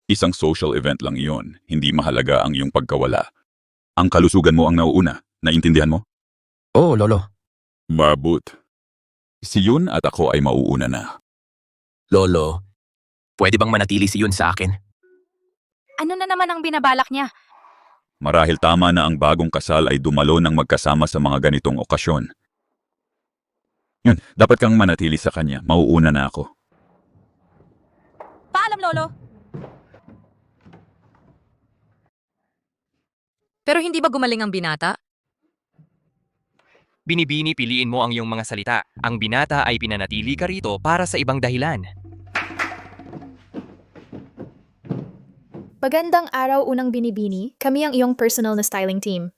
Isang social event lang iyon, hindi mahalaga ang iyong pagkawala. Ang kalusugan mo ang nauuna, naintindihan mo? Oo, Lolo. Mabut. Si Yun at ako ay mauuna na. Lolo, pwede bang manatili si Yun sa akin? Ano na naman ang binabalak niya? Marahil tama na ang bagong kasal ay dumalo ng magkasama sa mga ganitong okasyon. Yun, dapat kang manatili sa kanya. Mauuna na ako. Paalam, Lolo! Pero hindi ba gumaling ang binata? Binibini, piliin mo ang iyong mga salita. Ang binata ay pinanatili ka rito para sa ibang dahilan. Magandang araw, unang binibini. Kami ang iyong personal na styling team.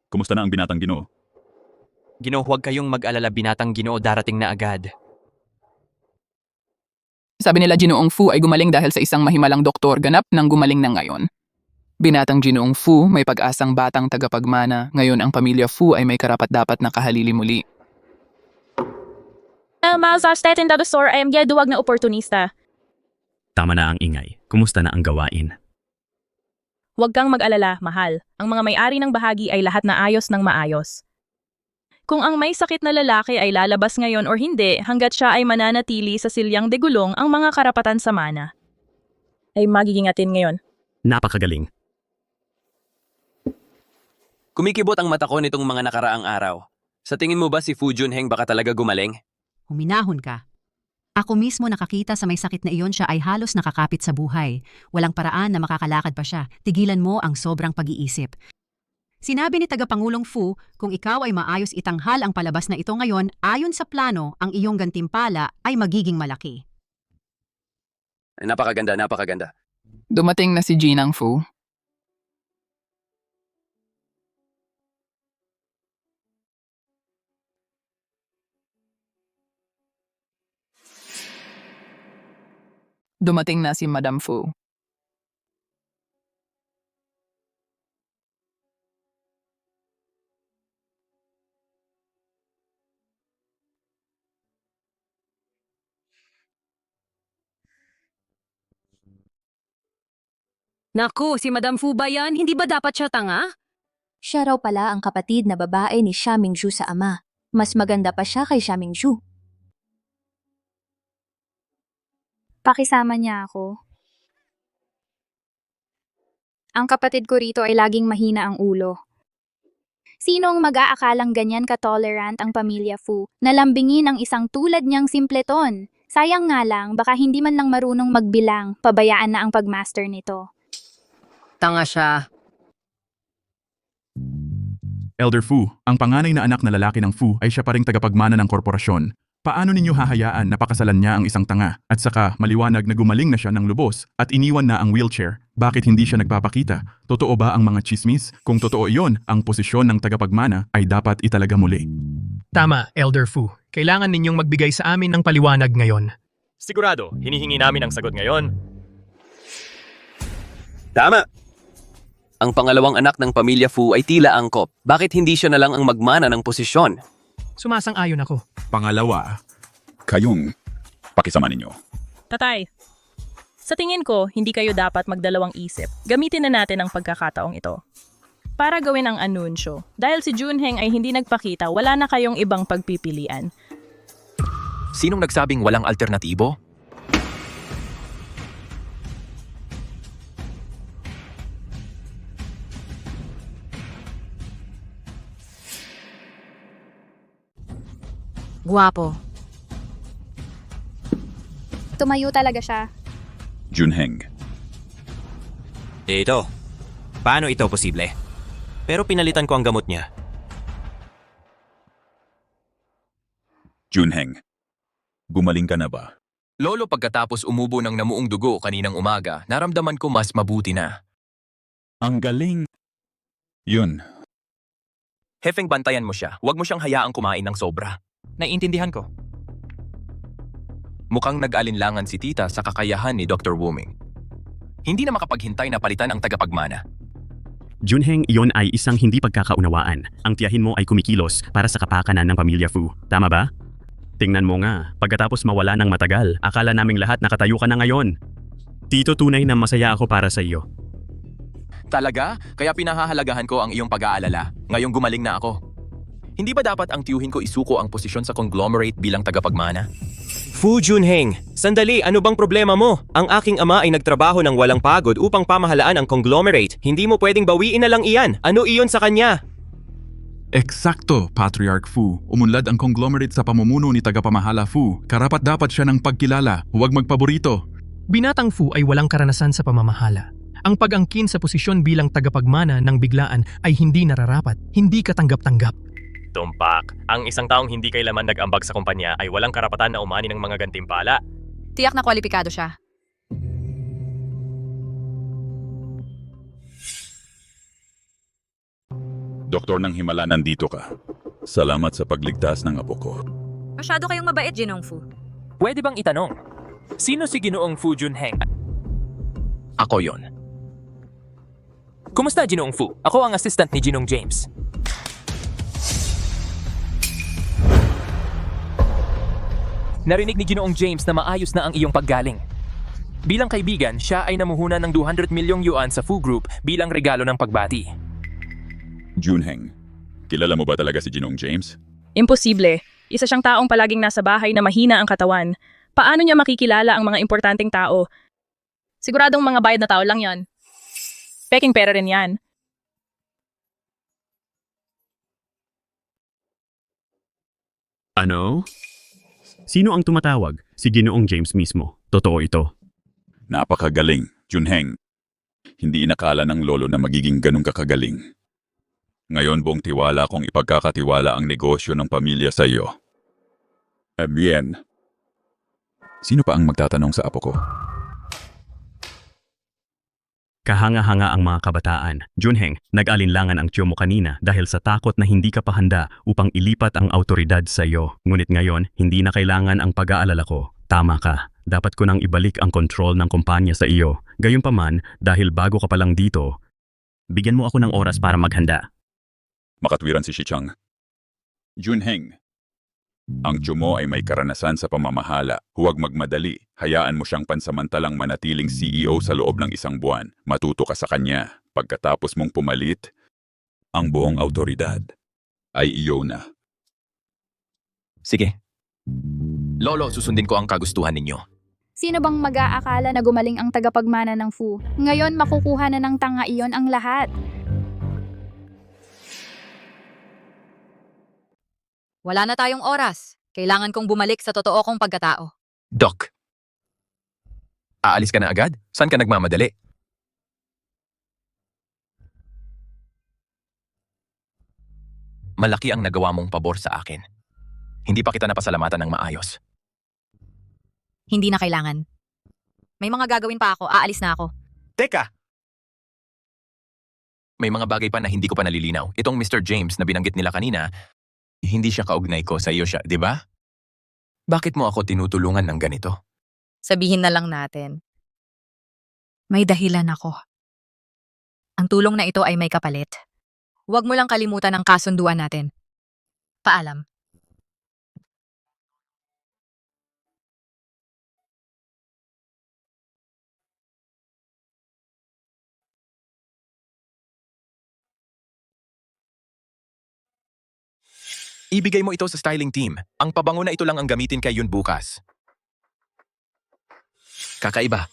Kumusta na ang binatang Ginoo? Ginoo, huwag kayong mag-alala, binatang Ginoo, darating na agad. Sabi nila Ginoong Fu ay gumaling dahil sa isang mahimalang doktor ganap nang gumaling na ngayon. Binatang Ginoong Fu may pag-asang batang tagapagmana, ngayon ang pamilya Fu ay may karapat-dapat na kahalili muli. Masastetin daw store ay ang duwag na oportunista. Tama na ang ingay. Kumusta na ang gawain? Huwag kang mag-alala, mahal. Ang mga may-ari ng bahagi ay lahat na ayos ng maayos. Kung ang may sakit na lalaki ay lalabas ngayon or hindi, hanggat siya ay mananatili sa silyang degulong, ang mga karapatan sa mana ay magiging atin ngayon. Napakagaling. Kumikibot ang mata ko nitong mga nakaraang araw. Sa tingin mo ba si Fu Junheng baka talaga gumaling? Huminahon ka. Ako mismo nakakita sa may sakit na iyon siya ay halos nakakapit sa buhay. Walang paraan na makakalakad pa siya. Tigilan mo ang sobrang pag-iisip. Sinabi ni Tagapangulong Fu, kung ikaw ay maayos itanghal ang palabas na ito ngayon, ayon sa plano, ang iyong gantimpala ay magiging malaki. Napakaganda, napakaganda. Dumating na si Ginang Fu. Dumating na si Madam Fu. Naku, si Madam Fu ba yan? Hindi ba dapat siya tanga? Siya raw pala ang kapatid na babae ni Xia Mingzhu sa ama. Mas maganda pa siya kay Xia Mingzhu. Pakisama niya ako. Ang kapatid ko rito ay laging mahina ang ulo. Sino ang mag-aakalang ganyan ka-tolerant ang pamilya Fu na lambingin ang isang tulad niyang simpleton? Sayang nga lang, baka hindi man lang marunong magbilang, pabayaan na ang pagmaster nito. Tanga siya. Elder Fu, ang panganay na anak na lalaki ng Fu ay siya pa ring tagapagmana ng korporasyon. Paano ninyo hahayaan na pakasalan niya ang isang tanga at saka maliwanag na gumaling na siya ng lubos at iniwan na ang wheelchair? Bakit hindi siya nagpapakita? Totoo ba ang mga chismis? Kung totoo iyon, ang posisyon ng tagapagmana ay dapat italaga muli. Tama, Elder Fu. Kailangan ninyong magbigay sa amin ng paliwanag ngayon. Sigurado, hinihingi namin ang sagot ngayon. Tama! Ang pangalawang anak ng pamilya Fu ay tila angkop. Bakit hindi siya na lang ang magmana ng posisyon? Sumasang-ayon ako. Pangalawa, kayong pakisama ninyo. Tatay, sa tingin ko, hindi kayo dapat magdalawang isip. Gamitin na natin ang pagkakataong ito para gawin ang anunsyo. Dahil si Junheng ay hindi nagpakita, wala na kayong ibang pagpipilian. Sinong nagsabing walang alternatibo? Guwapo. Tumayo talaga siya. Junheng. Ito. Paano ito posible? Pero pinalitan ko ang gamot niya. Junheng. Gumaling ka na ba? Lolo, pagkatapos umubo ng namuong dugo kaninang umaga, naramdaman ko mas mabuti na. Ang galing. Yun. Hefeng, bantayan mo siya. Huwag mo siyang hayaang kumain ng sobra. Naiintindihan ko. Mukhang nag-alinlangan si tita sa kakayahan ni Dr. Wuming. Hindi na makapaghintay na palitan ang tagapagmana. Junheng, iyon ay isang hindi pagkakaunawaan. Ang tiyahin mo ay kumikilos para sa kapakanan ng pamilya Fu. Tama ba? Tingnan mo nga, pagkatapos mawala ng matagal, akala naming lahat nakatayo ka na ngayon. Tito, tunay na masaya ako para sa iyo. Talaga? Kaya pinahahalagahan ko ang iyong pag-aalala. Ngayong gumaling na ako. Hindi ba dapat ang tiyuhin ko isuko ang posisyon sa conglomerate bilang tagapagmana? Fu Junheng, sandali, ano bang problema mo? Ang aking ama ay nagtrabaho ng walang pagod upang pamahalaan ang conglomerate. Hindi mo pwedeng bawiin na lang iyan. Ano iyon sa kanya? Eksakto, Patriarch Fu. Umunlad ang conglomerate sa pamumuno ni tagapamahala Fu. Karapat-dapat siya ng pagkilala, huwag magpaborito. Binatang Fu ay walang karanasan sa pamamahala. Ang pag-angkin sa posisyon bilang tagapagmana ng biglaan ay hindi nararapat, hindi katanggap-tanggap. Tumpak, ang isang taong hindi kailaman nag-ambag sa kumpanya ay walang karapatan na umani ng mga gantimpala. Tiyak na kwalipikado siya. Doktor ng Himala, nandito ka. Salamat sa pagligtas ng apo ko. Masyado kayong mabait, Jinong Fu. Pwede bang itanong? Sino si Ginoong Fu Junheng? Ako yon. Kumusta, Ginoong Fu? Ako ang assistant ni Ginong James. Narinig ni Ginoong James na maayos na ang iyong paggaling. Bilang kaibigan, siya ay namuhunan ng 200 milyong yuan sa Fu Group bilang regalo ng pagbati. Junheng, kilala mo ba talaga si Ginong James? Imposible. Isa siyang taong palaging nasa bahay na mahina ang katawan. Paano niya makikilala ang mga importanteng tao? Siguradong mga bayad na tao lang yan. Peking pera rin yan. Ano? Sino ang tumatawag? Si Ginoong James mismo. Totoo ito. Napakagaling, Junheng. Hindi inakala ng lolo na magiging ganun kakagaling. Ngayon buong tiwala kong ipagkakatiwala ang negosyo ng pamilya sa iyo. Bien. Sino pa ang magtatanong sa apo ko? Kahanga-hanga ang mga kabataan. Junheng, nag-alinlangan ang tiyo mo kanina dahil sa takot na hindi ka pa handa upang ilipat ang autoridad sa iyo. Ngunit ngayon, hindi na kailangan ang pag-aalala ko. Tama ka. Dapat ko nang ibalik ang kontrol ng kumpanya sa iyo. Gayunpaman, dahil bago ka pa lang dito, bigyan mo ako ng oras para maghanda. Makatwiran si Shichang. Junheng, ang tiyo mo ay may karanasan sa pamamahala. Huwag magmadali. Hayaan mo siyang pansamantalang manatiling CEO sa loob ng 1 buwan. Matuto ka sa kanya. Pagkatapos mong pumalit, ang buong autoridad ay iyo na. Sige. Lolo, susundin ko ang kagustuhan ninyo. Sino bang mag-aakala na gumaling ang tagapagmana ng Fu? Ngayon makukuha na ng tanga iyon ang lahat. Wala na tayong oras. Kailangan kong bumalik sa totoo kong pagkatao. Doc. Aalis ka na agad? Saan ka nagmamadali? Malaki ang nagawa mong pabor sa akin. Hindi pa kita napasalamatan ng maayos. Hindi na kailangan. May mga gagawin pa ako. Aalis na ako. Teka! May mga bagay pa na hindi ko pa nalilinaw. Itong Mr. James na binanggit nila kanina, hindi siya kaugnay ko sa iyo siya, di ba? Bakit mo ako tinutulungan ng ganito? Sabihin na lang natin. May dahilan ako. Ang tulong na ito ay may kapalit. Huwag mo lang kalimutan ang kasunduan natin. Paalam. Ibigay mo ito sa styling team. Ang pabango na ito lang ang gamitin kay Yun bukas. Kakaiba.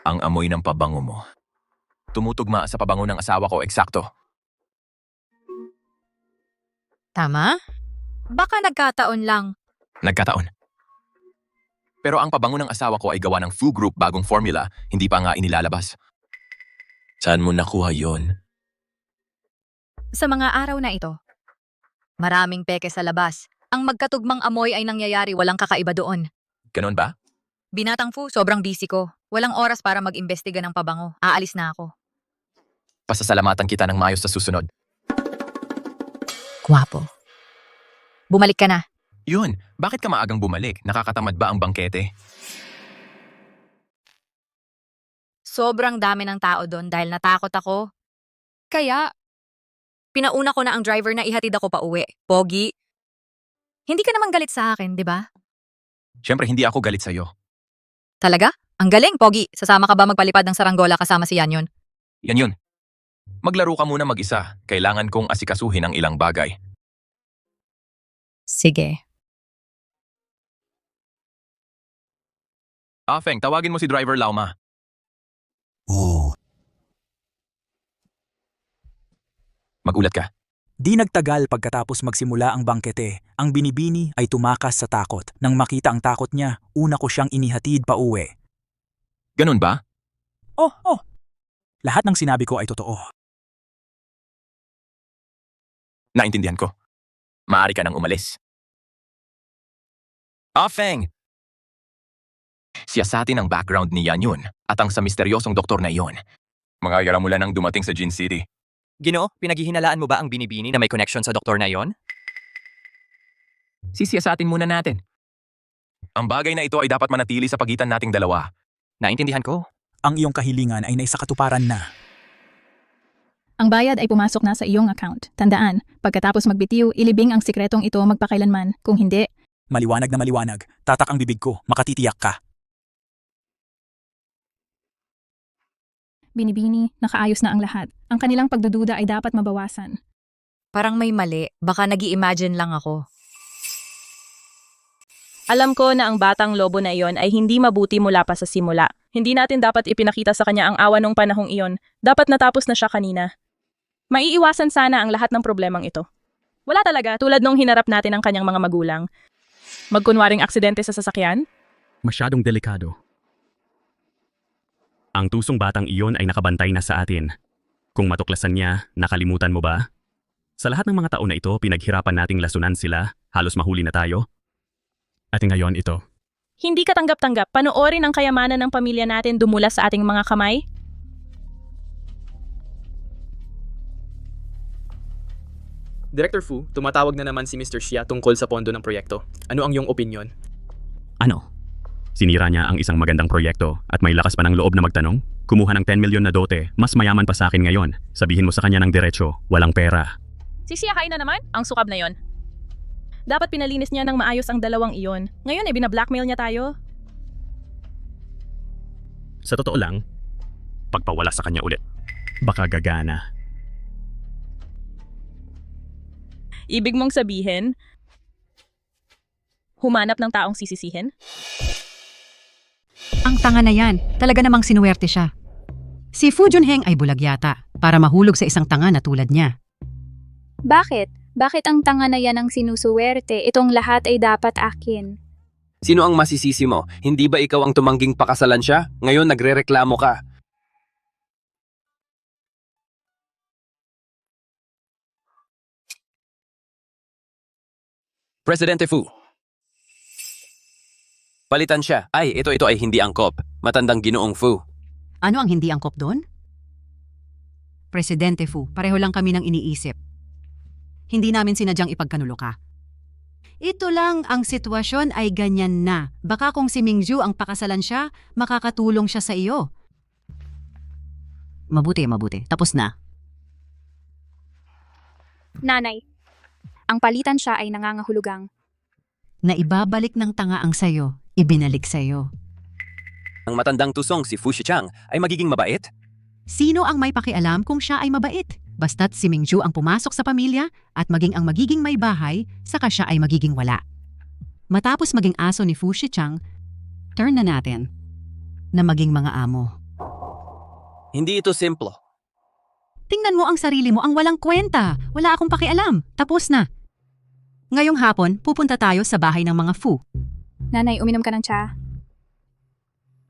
Ang amoy ng pabango mo. Tumutugma sa pabango ng asawa ko, eksakto. Tama? Baka nagkataon lang. Nagkataon. Pero ang pabango ng asawa ko ay gawa ng Fu Group bagong formula, hindi pa nga inilalabas. Saan mo nakuha yon? Sa mga araw na ito, maraming peke sa labas. Ang magkatugmang amoy ay nangyayari, walang kakaiba doon. Ganon ba? Binatang Fu, sobrang busy ko. Walang oras para mag-imbestiga ng pabango. Aalis na ako. Pasasalamatan kita ng maayos sa susunod. Gwapo. Bumalik ka na. Yun, bakit ka maagang bumalik? Nakakatamad ba ang bangkete? Sobrang dami ng tao doon dahil natakot ako. Kaya, pinauna ko na ang driver na ihatid ako pa uwi. Pogi. Hindi ka naman galit sa akin, di ba? Siyempre, hindi ako galit sa'yo. Talaga? Ang galing, Pogi. Sasama ka ba magpalipad ng saranggola kasama si Yanyon? Yan yun. Maglaro ka muna mag-isa. Kailangan kong asikasuhin ang ilang bagay. Sige. Feng, tawagin mo si Driver Lauma. Magulat ka. Di nagtagal pagkatapos magsimula ang bangkete, ang binibini ay tumakas sa takot. Nang makita ang takot niya, una ko siyang inihatid pa uwi. Ganun ba? Oh. Lahat ng sinabi ko ay totoo. Naintindihan ko. Maaari ka nang umalis. Feng! Siyasatin ang background ni Yan yun at ang sa misteryosong doktor na iyon. Mga yara mula nang dumating sa Jin City. Ginoo, pinaghihinalaan mo ba ang binibini na may connection sa doktor na yon? Sisiyasatin muna natin. Ang bagay na ito ay dapat manatili sa pagitan nating dalawa. Naintindihan ko. Ang iyong kahilingan ay naisakatuparan na. Ang bayad ay pumasok na sa iyong account. Tandaan, pagkatapos magbitiw, ilibing ang sikretong ito magpakailanman. Kung hindi, Maliwanag na maliwanag. Tatak ang bibig ko. Makatitiyak ka. binibini, nakaayos na ang lahat. Ang kanilang pagdududa ay dapat mabawasan. Parang may mali. Baka nag-i-imagine lang ako. Alam ko na ang batang lobo na iyon ay hindi mabuti mula pa sa simula. Hindi natin dapat ipinakita sa kanya ang awa nung panahong iyon. Dapat natapos na siya kanina. Maiiwasan sana ang lahat ng problemang ito. Wala talaga, tulad nung hinarap natin ang kanyang mga magulang. Magkunwaring aksidente sa sasakyan? Masyadong delikado. Ang tusong batang iyon ay nakabantay na sa atin. Kung matuklasan niya, nakalimutan mo ba? Sa lahat ng mga taon na ito, pinaghirapan nating lasunan sila, halos mahuli na tayo. At ngayon ito. Hindi katanggap-tanggap, panoorin ang kayamanan ng pamilya natin dumula sa ating mga kamay? Director Fu, tumatawag na naman si Mr. Xia tungkol sa pondo ng proyekto. Ano ang iyong opinyon? Ano? Sinira niya ang isang magandang proyekto at may lakas pa ng loob na magtanong? Kumuha ng 10 milyon na dote, mas mayaman pa sa akin ngayon. Sabihin mo sa kanya ng diretsyo, walang pera. Sisiyahay na naman ang sukab na yon. Dapat pinalinis niya ng maayos ang dalawang iyon. Ngayon ay binablackmail niya tayo. Sa totoo lang, pagpawala sa kanya ulit, baka gagana. Ibig mong sabihin, humanap ng taong sisisihin? Ang tanga na yan, talaga namang sinuwerte siya. Si Fu Junheng ay bulag yata, para mahulog sa isang tanga na tulad niya. Bakit? Bakit ang tanga na yan ang sinusuwerte? Itong lahat ay dapat akin. Sino ang masisisi mo? Hindi ba ikaw ang tumangging pakasalan siya? Ngayon nagrereklamo ka. Presidente Fu. Palitan siya. Ay, ito ay hindi angkop. Matandang Ginoong Fu. Ano ang hindi angkop doon? Presidente Fu, pareho lang kami ng iniisip. Hindi namin sinadyang ipagkanulo ka. Ito lang, ang sitwasyon ay ganyan na. Baka kung si Mingju ang pakasalan siya, makakatulong siya sa iyo. Mabuti. Tapos na. Nanay, ang palitan siya ay nangangahulugang. Na ibabalik ng tanga ang sayo, ibinalik sayo. Ang matandang tusong si Fu Shichang ay magiging mabait? Sino ang may pakialam kung siya ay mabait? Basta't si Mingju ang pumasok sa pamilya at maging ang magiging may bahay, saka siya ay magiging wala. Matapos maging aso ni Fu Shichang, turn na natin na maging mga amo. Hindi ito simplo. Tingnan mo ang sarili mo ang walang kwenta. Wala akong pakialam. Tapos na. Ngayong hapon, pupunta tayo sa bahay ng mga Fu. Nanay, uminom ka ng tsa.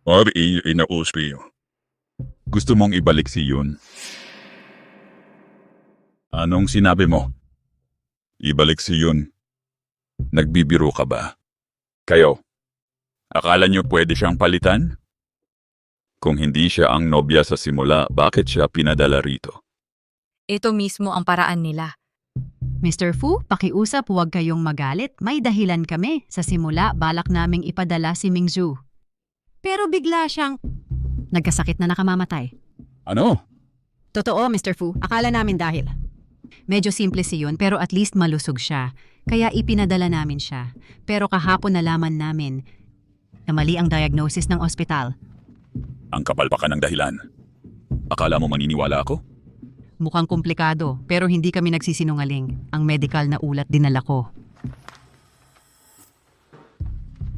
Ari, inauspi. Gusto mong ibalik si Yun? Anong sinabi mo? Ibalik si Yun. Nagbibiro ka ba? Kayo, akala niyo pwede siyang palitan? Kung hindi siya ang nobya sa simula, bakit siya pinadala rito? Ito mismo ang paraan nila. Mr. Fu, pakiusap, huwag kayong magalit. May dahilan kami. Sa simula, balak naming ipadala si Mingju. Pero bigla siyang nagkasakit na nakamamatay. Ano? Totoo, Mr. Fu. Akala namin dahil. Medyo simple si yun, pero at least malusog siya. Kaya ipinadala namin siya. Pero kahapon nalaman namin na mali ang diagnosis ng ospital. Ang kapal pa ka ng dahilan. Akala mo maniniwala ako? mukhang komplikado, pero hindi kami nagsisinungaling. Ang medical na ulat dinala ko.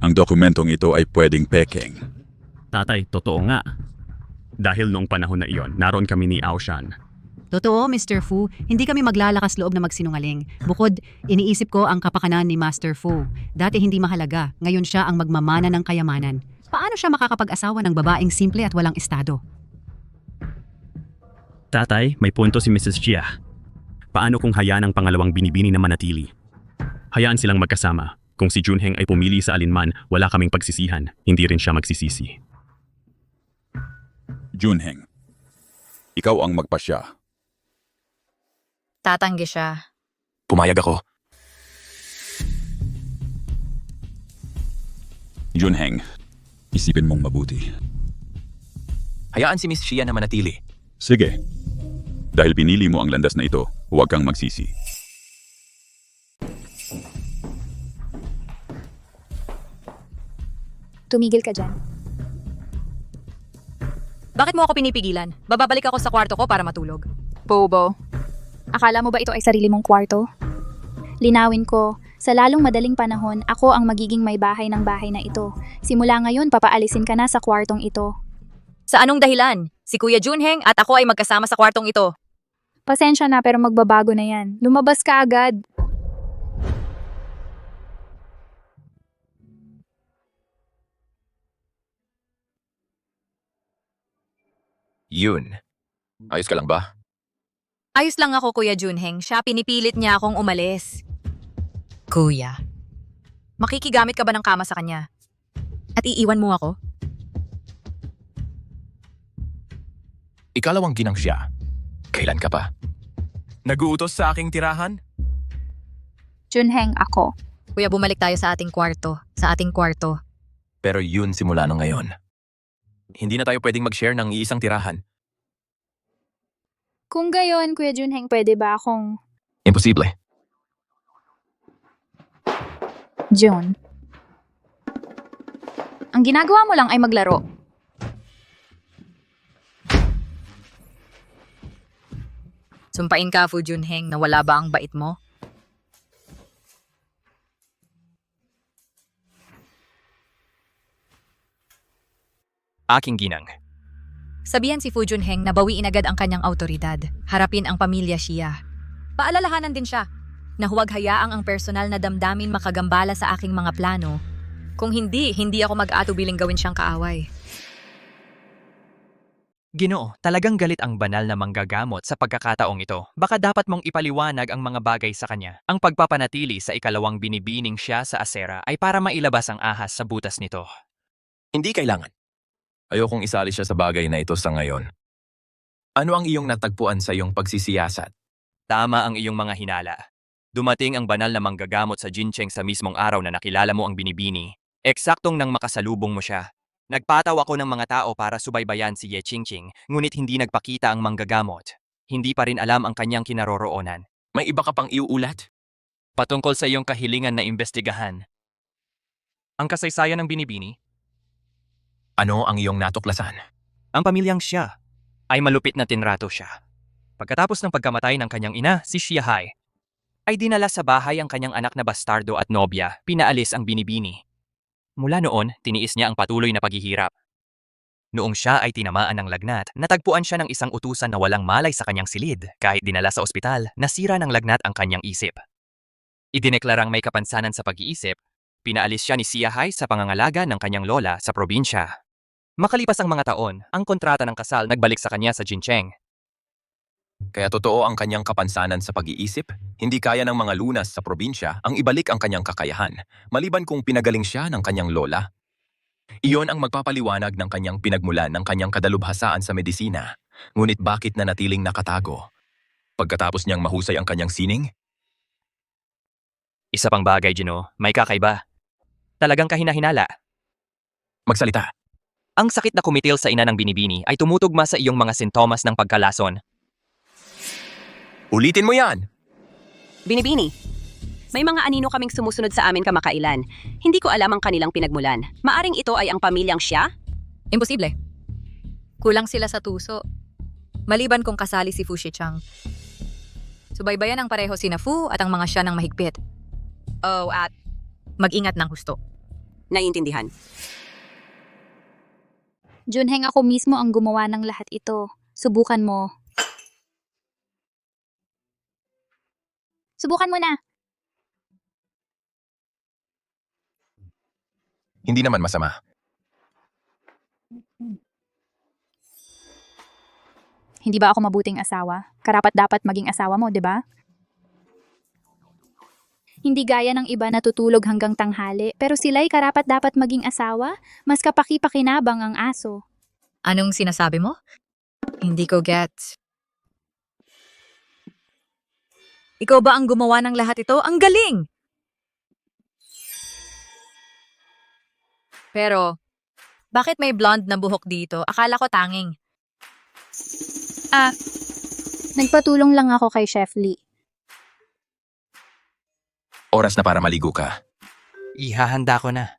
Ang dokumentong ito ay pwedeng peking. Tatay, totoo nga. Dahil noong panahon na iyon, naroon kami ni Aoshan. Totoo, Mr. Fu, hindi kami maglalakas loob na magsinungaling. Bukod, iniisip ko ang kapakanan ni Master Fu. Dati hindi mahalaga, ngayon siya ang magmamana ng kayamanan. Paano siya makakapag-asawa ng babaeng simple at walang estado? Tatay, may punto si Mrs. Chia. Paano kung hayaan ang pangalawang binibini na manatili? Hayaan silang magkasama. Kung si Junheng ay pumili sa alinman, wala kaming pagsisihan. Hindi rin siya magsisisi. Junheng, ikaw ang magpasya. Tatanggi siya. Pumayag ako. Junheng, isipin mong mabuti. Hayaan si Miss Xia na manatili. Sige. Dahil pinili mo ang landas na ito, huwag kang magsisi. Tumigil ka dyan. Bakit mo ako pinipigilan? Bababalik ako sa kwarto ko para matulog. Bobo. Akala mo ba ito ay sarili mong kwarto? Linawin ko, sa lalong madaling panahon, ako ang magiging may bahay ng bahay na ito. Simula ngayon, papaalisin ka na sa kwartong ito. Sa anong dahilan? Si Kuya Junheng at ako ay magkasama sa kwartong ito. Pasensya na pero magbabago na yan. Lumabas ka agad. Yun. Ayos ka lang ba? Ayos lang ako, Kuya Junheng. Siya pinipilit niya akong umalis. Kuya, makikigamit ka ba ng kama sa kanya? At iiwan mo ako? Ikalawang ginang siya. Kailan ka pa? Naguutos sa aking tirahan? Junheng, ako. Kuya, bumalik tayo sa ating kwarto. Sa ating kwarto. Pero yun simula nung ngayon. Hindi na tayo pwedeng mag-share ng iisang tirahan. Kung gayon, Kuya Junheng, pwede ba akong... Imposible. Jun. Ang ginagawa mo lang ay maglaro. Sumpain ka, Fu Junheng, na wala ba ang bait mo? Aking ginang. Sabihan si Fu Junheng na bawiin agad ang kanyang autoridad. Harapin ang pamilya Xia. Paalalahanan din siya na huwag hayaang ang personal na damdamin makagambala sa aking mga plano. Kung hindi ako mag-aatubiling gawin siyang kaaway. Ginoo, talagang galit ang banal na manggagamot sa pagkakataong ito. Baka dapat mong ipaliwanag ang mga bagay sa kanya. Ang pagpapanatili sa ikalawang binibining siya sa asera ay para mailabas ang ahas sa butas nito. Hindi kailangan. Ayokong isali siya sa bagay na ito sa ngayon. Ano ang iyong natagpuan sa iyong pagsisiyasat? Tama ang iyong mga hinala. Dumating ang banal na manggagamot sa Jincheng sa mismong araw na nakilala mo ang binibini. Eksaktong nang makasalubong mo siya. Nagpataw ako ng mga tao para subaybayan si Ye Qingqing, ngunit hindi nagpakita ang manggagamot. Hindi pa rin alam ang kanyang kinaroroonan. May iba ka pang iuulat? Patungkol sa iyong kahilingan na imbestigahan. Ang kasaysayan ng binibini? Ano ang iyong natuklasan? Ang pamilyang Xia ay malupit na tinrato siya. Pagkatapos ng pagkamatay ng kanyang ina, si Xia Hai, ay dinala sa bahay ang kanyang anak na bastardo at nobya, pinaalis ang binibini. Mula noon, tiniis niya ang patuloy na paghihirap. Noong siya ay tinamaan ng lagnat, natagpuan siya ng isang utusan na walang malay sa kanyang silid. Kahit dinala sa ospital, nasira ng lagnat ang kanyang isip. Idineklarang may kapansanan sa pag-iisip, pinaalis siya ni Xia Hai sa pangangalaga ng kanyang lola sa probinsya. Makalipas ang mga taon, ang kontrata ng kasal nagbalik sa kanya sa Jincheng. Kaya totoo ang kanyang kapansanan sa pag-iisip, hindi kaya ng mga lunas sa probinsya ang ibalik ang kanyang kakayahan, maliban kung pinagaling siya ng kanyang lola. Iyon ang magpapaliwanag ng kanyang pinagmulan ng kanyang kadalubhasaan sa medisina. Ngunit bakit nanatiling nakatago? Pagkatapos niyang mahusay ang kanyang sining? Isa pang bagay, Gino, may kakaiba. Talagang kahinahinala. Magsalita. Ang sakit na kumitil sa ina ng binibini ay tumutugma sa iyong mga sintomas ng pagkalason. Ulitin mo yan! Binibini, may mga anino kaming sumusunod sa amin kamakailan. Hindi ko alam ang kanilang pinagmulan. Maaring ito ay ang pamilyang Xia? Imposible. Kulang sila sa tuso. Maliban kung kasali si Fu Shichang. Subaybayan ang pareho sina Fu at ang mga siya ng mahigpit. Oh, at mag-ingat ng husto. Naiintindihan. Junheng, ako mismo ang gumawa ng lahat ito. Subukan mo. Subukan mo na. Hindi naman masama. Hindi ba ako mabuting asawa? Karapat dapat maging asawa mo, di ba? Hindi gaya ng iba na tutulog hanggang tanghali, pero sila'y karapat dapat maging asawa, mas kapaki-pakinabang ang aso. Anong sinasabi mo? Hindi ko gets. Ikaw ba ang gumawa ng lahat ito? Ang galing! Pero, bakit may blonde na buhok dito? Akala ko tanging. Nagpatulong lang ako kay Chef Lee. Oras na para maligo ka. Ihahanda ko na.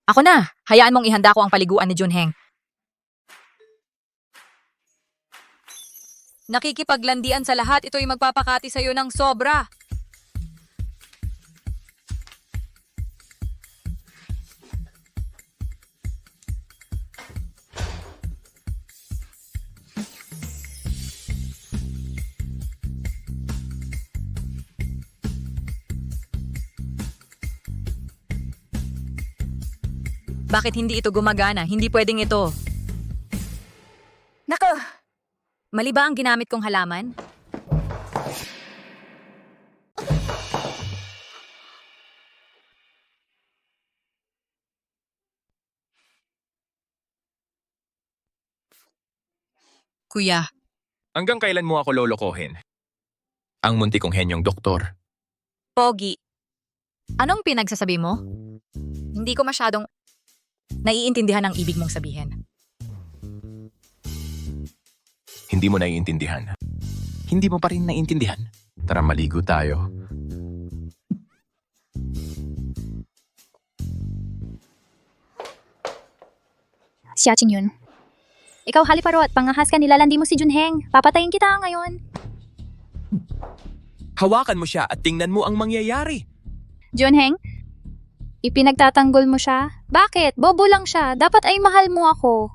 Ako na! Hayaan mong ihanda ko ang paliguan ni Junheng. Nakikipaglandian sa lahat, ito'y magpapakati sa'yo ng sobra. Bakit hindi ito gumagana? Hindi pwedeng ito. Nako! Mali ba ang ginamit kong halaman? Kuya. Hanggang kailan mo ako lolokohin? Ang munti kong henyong doktor. Pogi. Anong pinagsasabi mo? Hindi ko masyadong naiintindihan ang ibig mong sabihin. Hindi mo naiintindihan. Hindi mo pa rin naiintindihan. Tara maligo tayo. Xiaching yun. Ikaw haliparot, pangahas ka, nilalandi mo si Junheng. Papatayin kita ngayon. Hawakan mo siya at tingnan mo ang mangyayari. Junheng, ipinagtatanggol mo siya? Bakit? Bobo lang siya. Dapat ay mahal mo ako.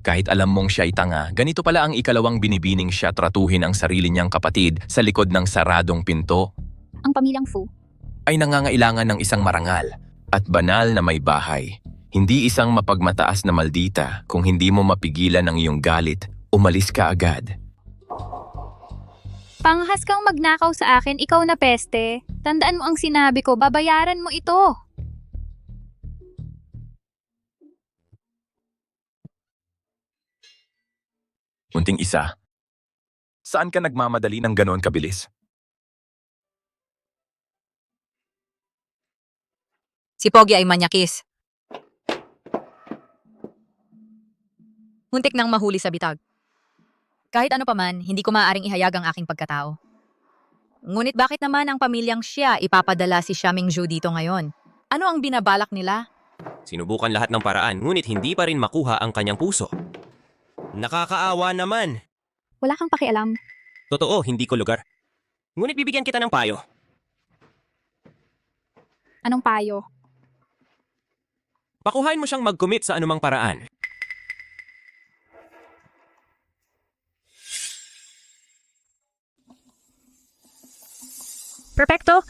Kahit alam mong siya ay tanga, ganito pala ang ikalawang binibining siya tratuhin ang sarili niyang kapatid sa likod ng saradong pinto. Ang pamilyang Fu. Ay nangangailangan ng isang marangal at banal na may bahay. Hindi isang mapagmataas na maldita. Kung hindi mo mapigilan ang iyong galit, umalis ka agad. Panghas kang magnakaw sa akin, ikaw na peste. Tandaan mo ang sinabi ko, babayaran mo ito. Munting isa. Saan ka nagmamadali ng ganoon kabilis? Si Pogi ay manyakis. Muntik nang mahuli sa bitag. Kahit ano pa man, hindi ko maaaring ihayag ang aking pagkatao. Ngunit bakit naman ang pamilyang siya ipapadala si Xia Mingzhu dito ngayon? Ano ang binabalak nila? Sinubukan lahat ng paraan, ngunit hindi pa rin makuha ang kanyang puso. Nakakaawa naman. Wala kang pakialam. Totoo, hindi ko lugar. Ngunit bibigyan kita ng payo. Anong payo? Pakuhain mo siyang mag-commit sa anumang paraan. Perfecto!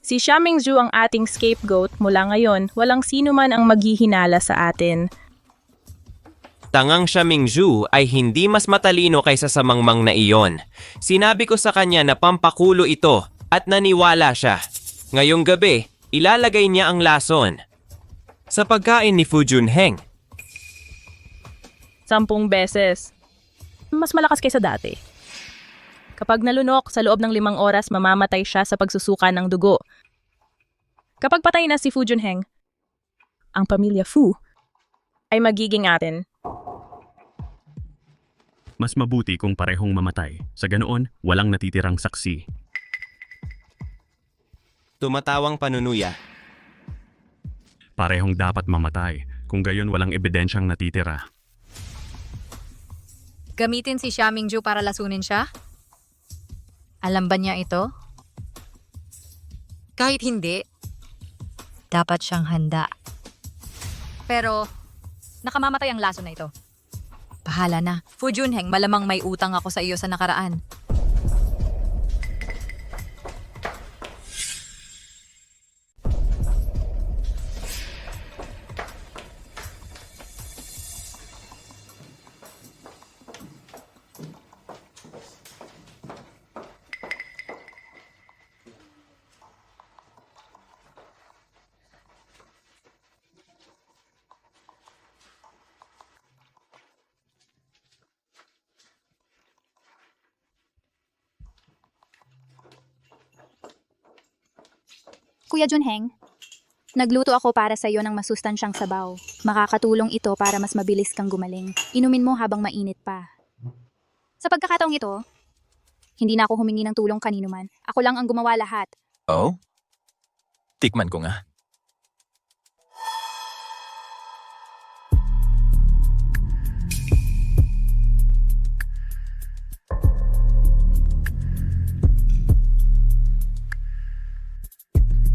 Si Xia Mingzhu ang ating scapegoat. Mula ngayon, walang sino man ang maghihinala sa atin. Tangang Xia Mingzhu ay hindi mas matalino kaysa sa mangmang na iyon. Sinabi ko sa kanya na pampakulo ito at naniwala siya. Ngayong gabi, ilalagay niya ang lason sa pagkain ni Fu Junheng. 10 beses. Mas malakas kaysa dati. Kapag nalunok, sa loob ng 5 oras, mamamatay siya sa pagsusuka ng dugo. Kapag patay na si Fu Junheng, ang pamilya Fu ay magiging atin. Mas mabuti kung parehong mamatay. Sa ganoon, walang natitirang saksi. Tumatawang panunuya. Parehong dapat mamatay. Kung gayon walang ebidensyang natitira. Gamitin si Xia Mingju para lasunin siya? Alam ba niya ito? Kahit hindi, dapat siyang handa. Pero, nakamamatay ang laso na ito. Bahala na. Fu Junheng, malamang may utang ako sa iyo sa nakaraan. Kuya Junheng, nagluto ako para sa iyo ng masustansyang sabaw. Makakatulong ito para mas mabilis kang gumaling. Inumin mo habang mainit pa. Sa pagkakataong ito, hindi na ako humingi ng tulong kanino man. Ako lang ang gumawa lahat. Oh? Tikman ko nga.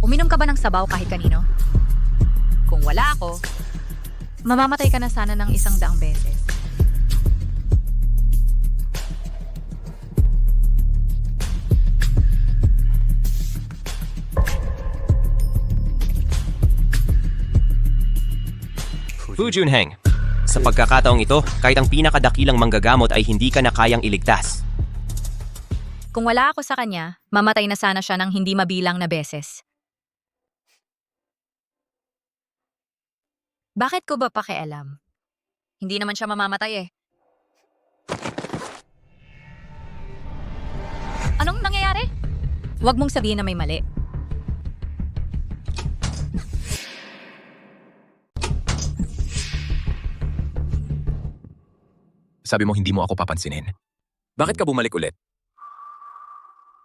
Uminom ka ba ng sabaw kahit kanino? Kung wala ako, mamamatay ka na sana ng 100 beses. Fu Junheng, sa pagkakataong ito, kahit ang pinakadakilang manggagamot ay hindi ka na kayang iligtas. Kung wala ako sa kanya, mamatay na sana siya ng hindi mabilang na beses. Bakit ko ba pakialam? Hindi naman siya mamamatay eh. Anong nangyayari? Huwag mong sabihin na may mali. Sabi mo hindi mo ako papansinin. Bakit ka bumalik ulit?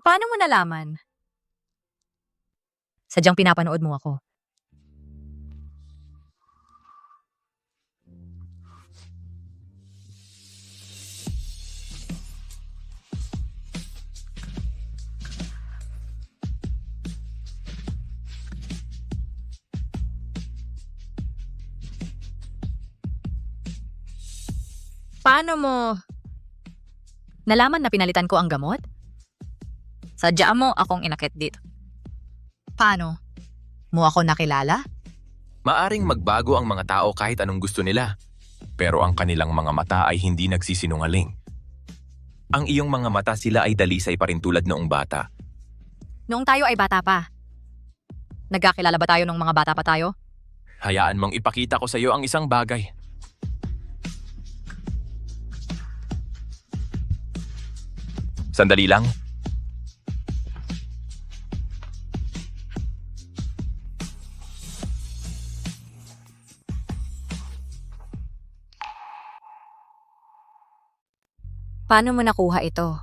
Paano mo nalaman? Sadyang pinapanood mo ako. Paano mo nalaman na pinalitan ko ang gamot? Sadya mo akong inakit dito. Paano? Mo ako nakilala? Maaring magbago ang mga tao kahit anong gusto nila. Pero ang kanilang mga mata ay hindi nagsisinungaling. Ang iyong mga mata sila ay dalisay pa rin tulad noong bata. Noong tayo ay bata pa. Nagkakilala ba tayo nung mga bata pa tayo? Hayaan mong ipakita ko sa iyo ang isang bagay. Sandali lang. Paano mo nakuha ito?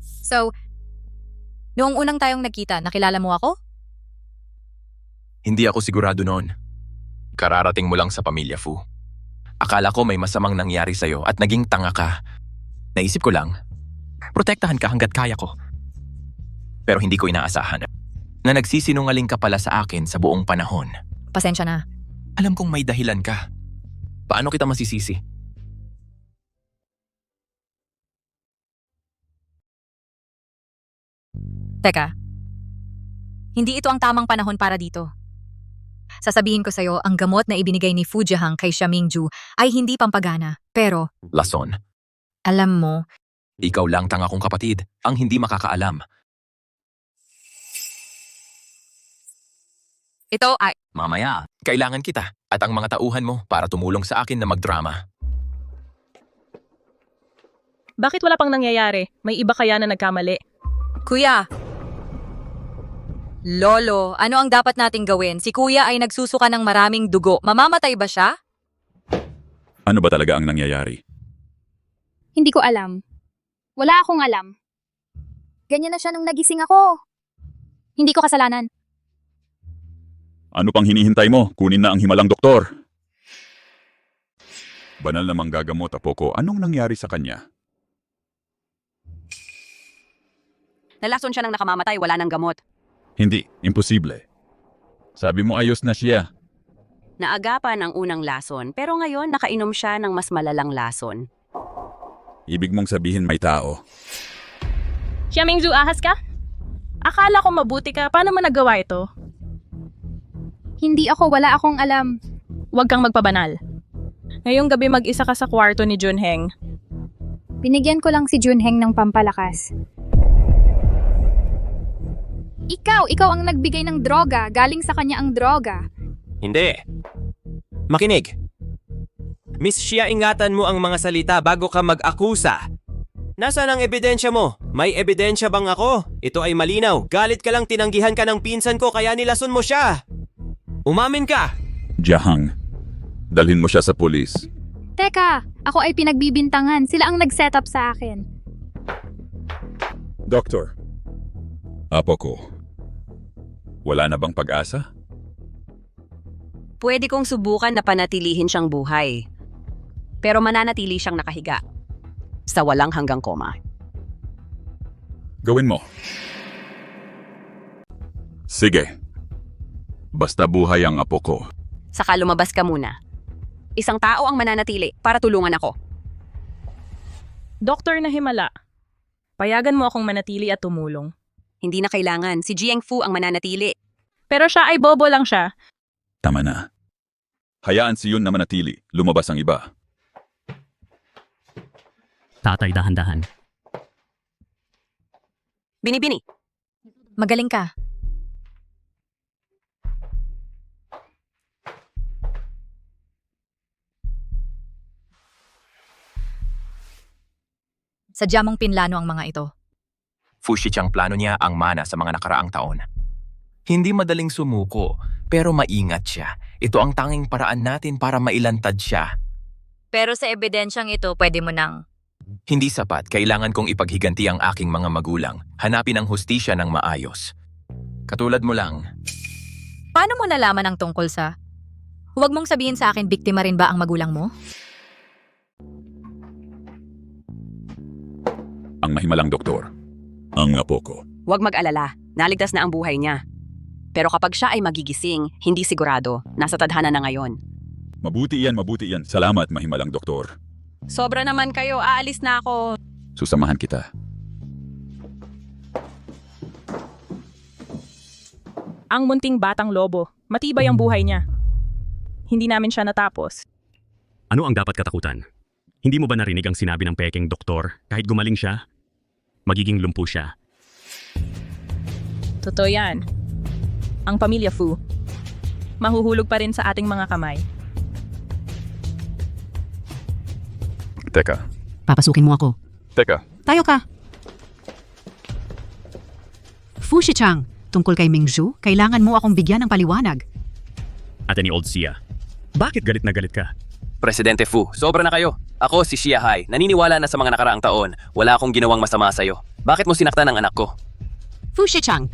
So, noong unang tayong nagkita, nakilala mo ako? Hindi ako sigurado noon. Kararating mo lang sa pamilya Fu. Akala ko may masamang nangyari sa'yo at naging tanga ka. Naisip ko lang, protektahan ka hanggat kaya ko. Pero hindi ko inaasahan na nagsisinungaling ka pala sa akin sa buong panahon. Pasensya na. Alam kong may dahilan ka. Paano kita masisisi? Teka, hindi ito ang tamang panahon para dito. Sasabihin ko sa'yo, ang gamot na ibinigay ni Fu Junheng kay Xia Mingju ay hindi pampagana. Pero, Lason, alam mo, ikaw lang tanga kong kapatid, ang hindi makakaalam. ito ay... Mamaya, kailangan kita at ang mga tauhan mo para tumulong sa akin na magdrama. Bakit wala pang nangyayari? May iba kaya na nagkamali? Kuya! Lolo, ano ang dapat nating gawin? Si kuya ay nagsusuka ng maraming dugo. Mamamatay ba siya? Ano ba talaga ang nangyayari? Hindi ko alam. Wala akong alam. Ganyan na siya nung nagising ako. Hindi ko kasalanan. Ano pang hinihintay mo? Kunin na ang himalang doktor. Banal na manggagamot, apo ko. Anong nangyari sa kanya? Nalason siya ng nakamamatay, wala nang gamot. Hindi, imposible. Sabi mo ayos na siya. Naagapan ang unang lason, pero ngayon nakainom siya ng mas malalang lason. Ibig mong sabihin may tao. Xia Mingzhu, ahas ka? Akala ko mabuti ka. Paano mo nagawa ito? Hindi ako, wala akong alam. Huwag kang magpabanal. Ngayong gabi mag-isa ka sa kwarto ni Junheng. Binigyan ko lang si Junheng ng pampalakas. Ikaw ang nagbigay ng droga. Galing sa kanya ang droga. Hindi. Makinig. Miss Xia, ingatan mo ang mga salita bago ka mag-akusa. Nasaan ang ebidensya mo? May ebidensya bang ako? Ito ay malinaw. Galit ka lang, tinanggihan ka ng pinsan ko kaya nilason mo siya. Umamin ka! Jahang, dalhin mo siya sa pulis. Teka, ako ay pinagbibintangan. Sila ang nag-set up sa akin. Doktor. Apo ko. Wala na bang pag-asa? Pwede kong subukan na panatilihin siyang buhay. Pero mananatili siyang nakahiga. Sa walang hanggang koma. Gawin mo. Sige. Basta buhay ang apo ko. Saka lumabas ka muna. Isang tao ang mananatili para tulungan ako. Doktor na himala. Payagan mo akong manatili at tumulong. Hindi na kailangan. Si Jiang Fu ang mananatili. Pero siya ay bobo lang siya. Tama na. Hayaan si Yun na manatili. Lumabas ang iba. Tatay, dahan-dahan. Binibini. Magaling ka. Sadya mong pinlano ang mga ito. Fushich ang plano niya ang mana sa mga nakaraang taon. Hindi madaling sumuko, pero maingat siya. Ito ang tanging paraan natin para mailantad siya. Pero sa ebidensyang ito, pwede mo nang... Hindi sapat, kailangan kong ipaghiganti ang aking mga magulang. Hanapin ang hustisya ng maayos. Katulad mo lang. Paano mo nalaman ang tungkol sa... Huwag mong sabihin sa akin, biktima rin ba ang magulang mo? Ang mahimalang doktor. Ang apo ko. Huwag mag-alala. Naligtas na ang buhay niya. Pero kapag siya ay magigising, hindi sigurado. Nasa tadhana na ngayon. Mabuti yan, mabuti yan. Salamat, mahimalang doktor. Sobra naman kayo. Aalis na ako. Susamahan kita. Ang munting batang lobo. Matibay ang buhay niya. Hindi namin siya natapos. Ano ang dapat katakutan? Hindi mo ba narinig ang sinabi ng peking doktor? Kahit gumaling siya, magiging lumpo siya. Totoo yan. Ang pamilya Fu. Mahuhulog pa rin sa ating mga kamay. Teka. Papasukin mo ako. Teka. Tayo ka. Fu Shichang, tungkol kay Mingzhu, kailangan mo akong bigyan ng paliwanag. Ate ni Old Xia, bakit galit na galit ka? Presidente Fu, sobra na kayo. Ako si Xia Hai, naniniwala na sa mga nakaraang taon. Wala akong ginawang masama sa'yo. Bakit mo sinaktan ang anak ko? Fu Shichang,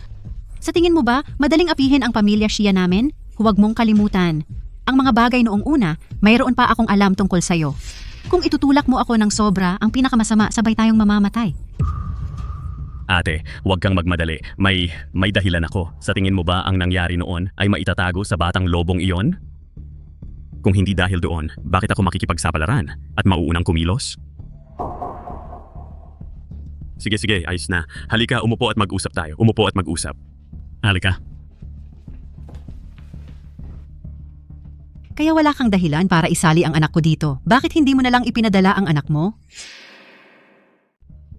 sa tingin mo ba madaling apihin ang pamilya Xia namin? Huwag mong kalimutan. Ang mga bagay noong una, mayroon pa akong alam tungkol sa'yo. Kung itutulak mo ako ng sobra, ang pinakamasama, sabay tayong mamamatay. Ate, huwag kang magmadali. May dahilan ako. Sa tingin mo ba ang nangyari noon ay maitatago sa batang lobong iyon? Kung hindi dahil doon, bakit ako makikipagsapalaran at mauunang kumilos? Sige, ayos na. Halika, umupo at mag-usap tayo. Umupo at mag-usap. Halika. Kaya wala kang dahilan para isali ang anak ko dito. Bakit hindi mo na lang ipinadala ang anak mo?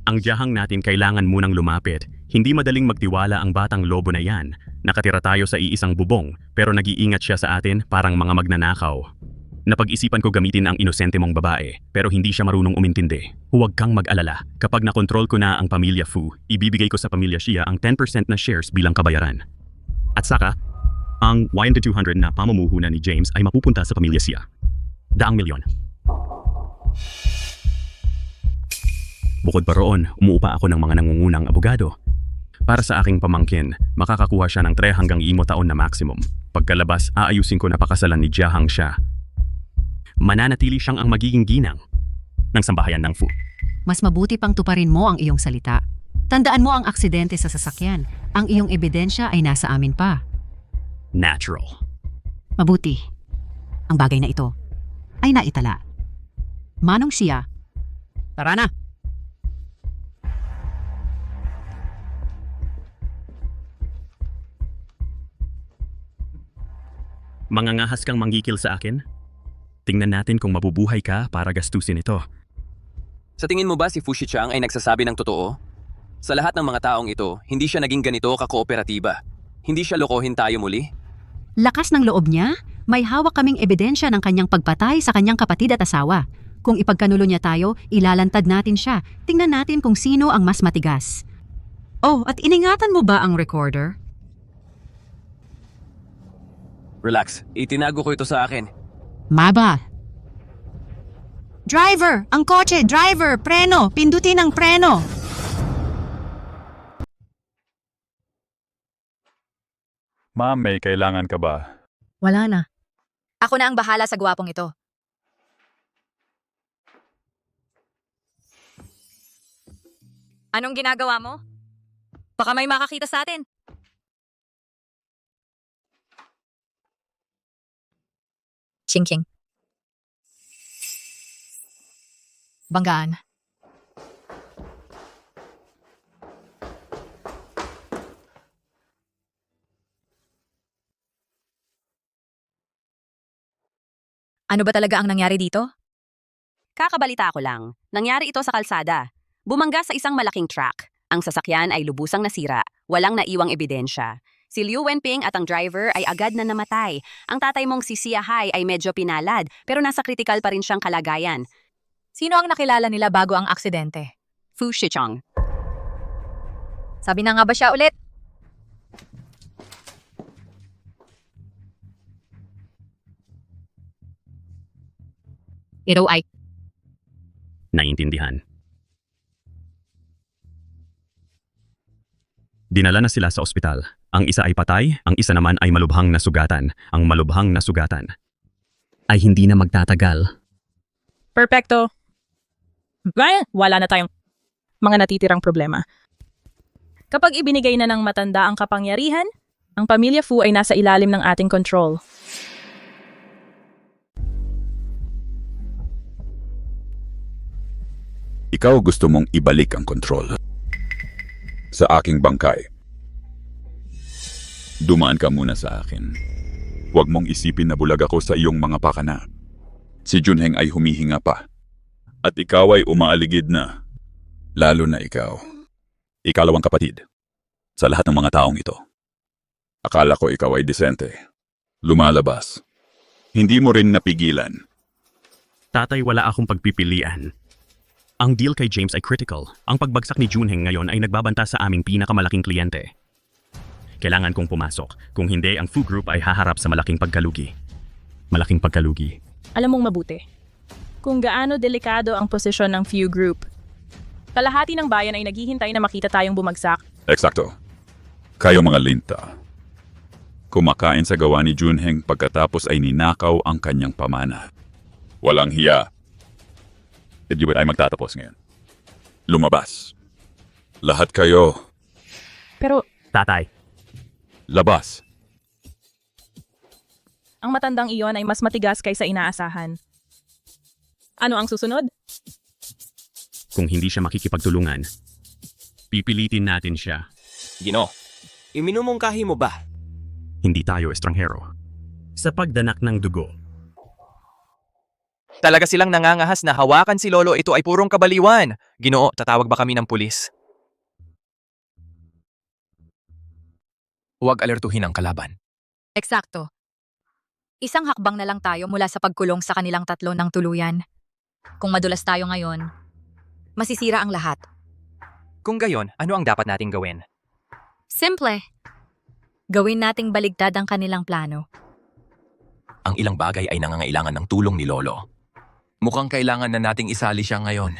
Ang jahang natin kailangan munang lumapit. Hindi madaling magtiwala ang batang lobo na yan. Nakatira tayo sa iisang bubong, pero nag-iingat siya sa atin parang mga magnanakaw. Napag-isipan ko gamitin ang inosente mong babae, pero hindi siya marunong umintindi. Huwag kang mag-alala. Kapag nakontrol ko na ang pamilya Fu, ibibigay ko sa pamilya Xia ang 10% na shares bilang kabayaran. At saka, ang 1-200 na pamumuhunan ni James ay mapupunta sa pamilya Xia. 100 milyon. Bukod pa roon, umuupa ako ng mga nangungunang abogado. Para sa aking pamangkin, makakakuha siya ng 3 hanggang 5 taon na maximum. Pagkalabas, aayusin ko na pakasalan ni Jiahang siya. Mananatili siyang ang magiging ginang ng sambahayan ng Fu. Mas mabuti pang tuparin mo ang iyong salita. Tandaan mo ang aksidente sa sasakyan. Ang iyong ebidensya ay nasa amin pa. Natural. Mabuti. Ang bagay na ito ay naitala. Manong siya. Tara na! Mangangahas kang manggikil sa akin? Tingnan natin kung mabubuhay ka para gastusin ito. Sa tingin mo ba si Fu Shichang ay nagsasabi ng totoo? Sa lahat ng mga taong ito, hindi siya naging ganito kakooperatiba. Hindi siya lokohin tayo muli? Lakas ng loob niya, may hawak kaming ebidensya ng kanyang pagpatay sa kanyang kapatid at asawa. Kung ipagkanulo niya tayo, ilalantad natin siya. Tingnan natin kung sino ang mas matigas. Oh, at iningatan mo ba ang recorder? Relax, itinago ko ito sa akin. Maba. Driver! Ang kotse! Driver! Preno! Pindutin ang preno! Ma'am, may kailangan ka ba? Wala na. Ako na ang bahala sa gwapong ito. Anong ginagawa mo? Baka may makakita sa atin. Ching-ching. Banggaan. Ano ba talaga ang nangyari dito? Kakabalita ko lang. Nangyari ito sa kalsada. Bumangga sa isang malaking truck. Ang sasakyan ay lubusang nasira. Walang naiwang ebidensya. Si Liu Wenping at ang driver ay agad na namatay. Ang tatay mong si Xia Hai ay medyo pinalad, pero nasa kritikal pa rin siyang kalagayan. Sino ang nakilala nila bago ang aksidente? Fu Shichang. Sabi na nga ba siya ulit? Ito ay Naiintindihan. Dinala na sila sa ospital. Ang isa ay patay, ang isa naman ay malubhang na sugatan. Ang malubhang na sugatan ay hindi na magtatagal. Perfecto. Well, wala na tayong mga natitirang problema. Kapag ibinigay na ng matanda ang kapangyarihan, ang pamilya Fu ay nasa ilalim ng ating control. Ikaw gusto mong ibalik ang kontrol sa aking bangkay. Dumaan ka muna sa akin. Huwag mong isipin na bulag ako sa iyong mga pakana. Si Junheng ay humihinga pa. At ikaw ay umaaligid na. Lalo na ikaw. Ikalawang kapatid. Sa lahat ng mga taong ito. Akala ko ikaw ay disente. Lumalabas. Hindi mo rin napigilan. Tatay, wala akong pagpipilian. Ang deal kay James ay critical. Ang pagbagsak ni Junheng ngayon ay nagbabanta sa aming pinakamalaking kliyente. Kailangan kong pumasok. Kung hindi, ang Fu Group ay haharap sa malaking pagkalugi. Malaking pagkalugi. Alam mong mabuti. Kung gaano delikado ang posisyon ng Fu Group. Kalahati ng bayan ay naghihintay na makita tayong bumagsak. Eksakto. Kayo mga linta. Kumakain sa gawa ni Junheng pagkatapos ay ninakaw ang kanyang pamana. Walang hiya. Edyo ay magtatapos ngayon. Lumabas. Lahat kayo. Pero, Tatay, labas. ang matandang iyon ay mas matigas kaysa inaasahan. Ano ang susunod? kung hindi siya makikipagtulungan, pipilitin natin siya. Gino, iminumungkahi mo ba? Hindi tayo estranghero. Sa pagdanak ng dugo, Talaga silang nangangahas na hawakan si Lolo, ito ay purong kabaliwan. Ginoo, tatawag ba kami ng pulis? Huwag alertuhin ang kalaban. Eksakto. Isang hakbang na lang tayo mula sa pagkulong sa kanilang tatlo ng tuluyan. Kung madulas tayo ngayon, masisira ang lahat. Kung gayon, ano ang dapat nating gawin? Simple. Gawin nating baligtad ang kanilang plano. Ang ilang bagay ay nangangailangan ng tulong ni Lolo. Mukhang kailangan na nating isali siya ngayon.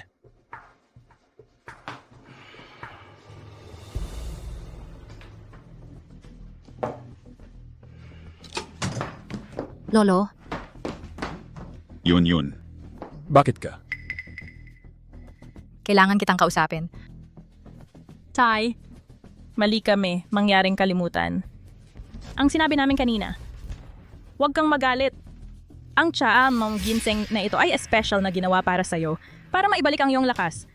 Lolo, Yun. Bakit ka? kailangan kitang kausapin. Tay, mali kami, mangyaring kalimutan. Ang sinabi namin kanina, huwag kang magalit. Ang tsaa mong ginseng na ito ay special na ginawa para sa'yo, para maibalik ang iyong lakas.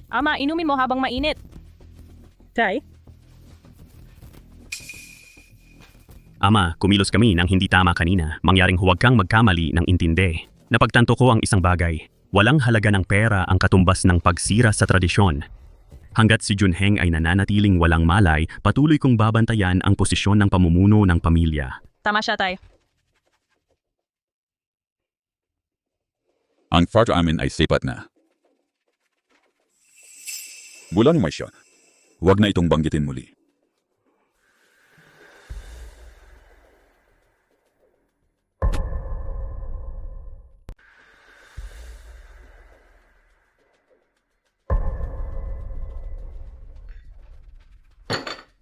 Ama, inumin mo habang mainit. Tay? Ama, kumilos kami nang hindi tama kanina. Mangyaring huwag kang magkamali ng intindi. Napagtanto ko ang isang bagay. Walang halaga ng pera ang katumbas ng pagsira sa tradisyon. Hanggat si Junheng ay nananatiling walang malay, patuloy kong babantayan ang posisyon ng pamumuno ng pamilya. Tama siya, Tay. Ang farto amin ay sipat na. Bulan mo siya. Huwag na itong banggitin muli.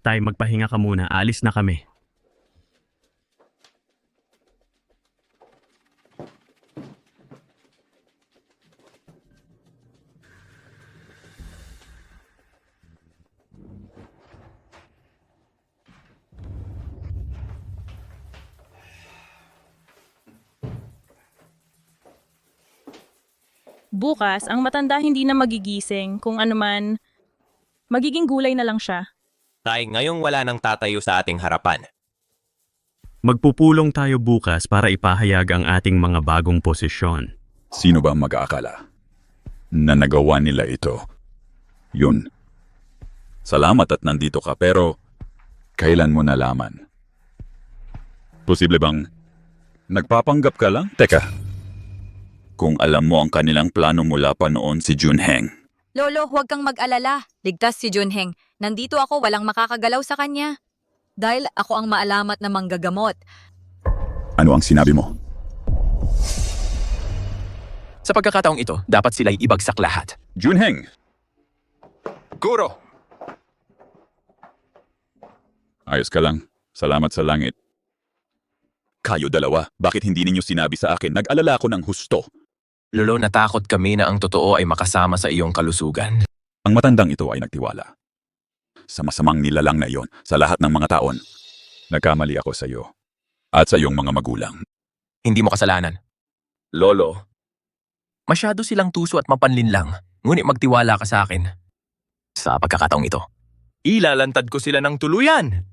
Tay, magpahinga ka muna. Alis na kami. Bukas, ang matanda hindi na magigising kung ano man, magiging gulay na lang siya. Tay, ngayong wala nang tatayo sa ating harapan. Magpupulong tayo bukas para ipahayag ang ating mga bagong posisyon. Sino ba ang mag-aakala na nagawa nila ito? Yun. Salamat at nandito ka, pero kailan mo nalaman? Posible bang nagpapanggap ka lang? Teka, kung alam mo ang kanilang plano mula pa noon si Junheng. Lolo, huwag kang mag-alala. Ligtas si Junheng. Nandito ako, walang makakagalaw sa kanya. Dahil ako ang maalamat na manggagamot. Ano ang sinabi mo? Sa pagkakataong ito, dapat sila'y ibagsak lahat. Junheng! Kuro! Ayos ka lang. Salamat sa langit. Kayo dalawa, bakit hindi ninyo sinabi sa akin? Nag-alala ako ng husto. Lolo, natakot kami na ang totoo ay makasama sa iyong kalusugan. Ang matandang ito ay nagtiwala. Sa masamang nilalang na iyon, sa lahat ng mga taon, nagkamali ako sa iyo at sa iyong mga magulang. Hindi mo kasalanan. Lolo, masyado silang tuso at mapanlinlang, ngunit magtiwala ka sa akin. Sa pagkakataong ito, ilalantad ko sila ng tuluyan.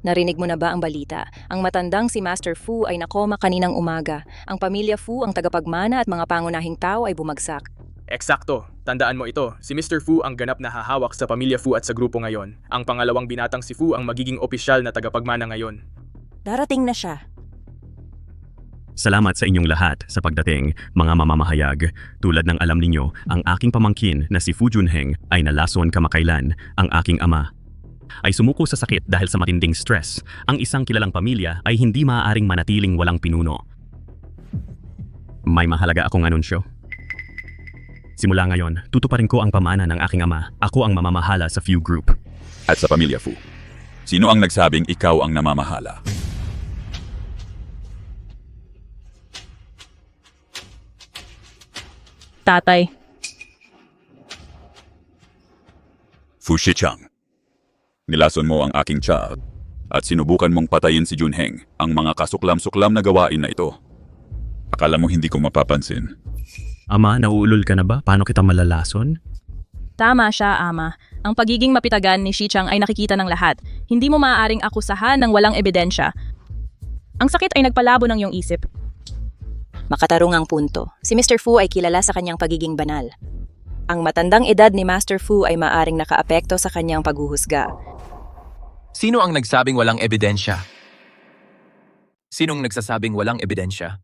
Narinig mo na ba ang balita? Ang matandang si Master Fu ay nakoma kaninang umaga. Ang pamilya Fu, ang tagapagmana at mga pangunahing tao ay bumagsak. Eksakto. Tandaan mo ito. Si Mr. Fu ang ganap na hahawak sa pamilya Fu at sa grupo ngayon. Ang pangalawang binatang si Fu ang magiging opisyal na tagapagmana ngayon. Darating na siya. Salamat sa inyong lahat sa pagdating, mga mamamahayag. Tulad ng alam ninyo, ang aking pamangkin na si Fu Junheng ay nalason kamakailan. Ang aking ama ay sumuko sa sakit dahil sa matinding stress. Ang isang kilalang pamilya ay hindi maaaring manatiling walang pinuno. May mahalaga akong anunsyo. Simula ngayon, tutuparin ko ang pamana ng aking ama. Ako ang mamamahala sa Fu Group. At sa pamilya Fu, sino ang nagsabing ikaw ang namamahala? Tatay. Fu Shichang. Nilason mo ang aking child at sinubukan mong patayin si Junheng, ang mga kasuklam-suklam na gawain na ito. Akala mo hindi ko mapapansin? Ama, nauulol ka na ba? Paano kita malalason? Tama siya, Ama. Ang pagiging mapitagan ni Shichang ay nakikita ng lahat. Hindi mo maaaring akusahan ng walang ebidensya. Ang sakit ay nagpalabo ng iyong isip. Makatarong ang punto. Si Mr. Fu ay kilala sa kanyang pagiging banal. Ang matandang edad ni Master Fu ay maaring nakaapekto sa kanyang paghuhusga. Sino ang nagsabing walang ebidensya? Sinong nagsasabing walang ebidensya?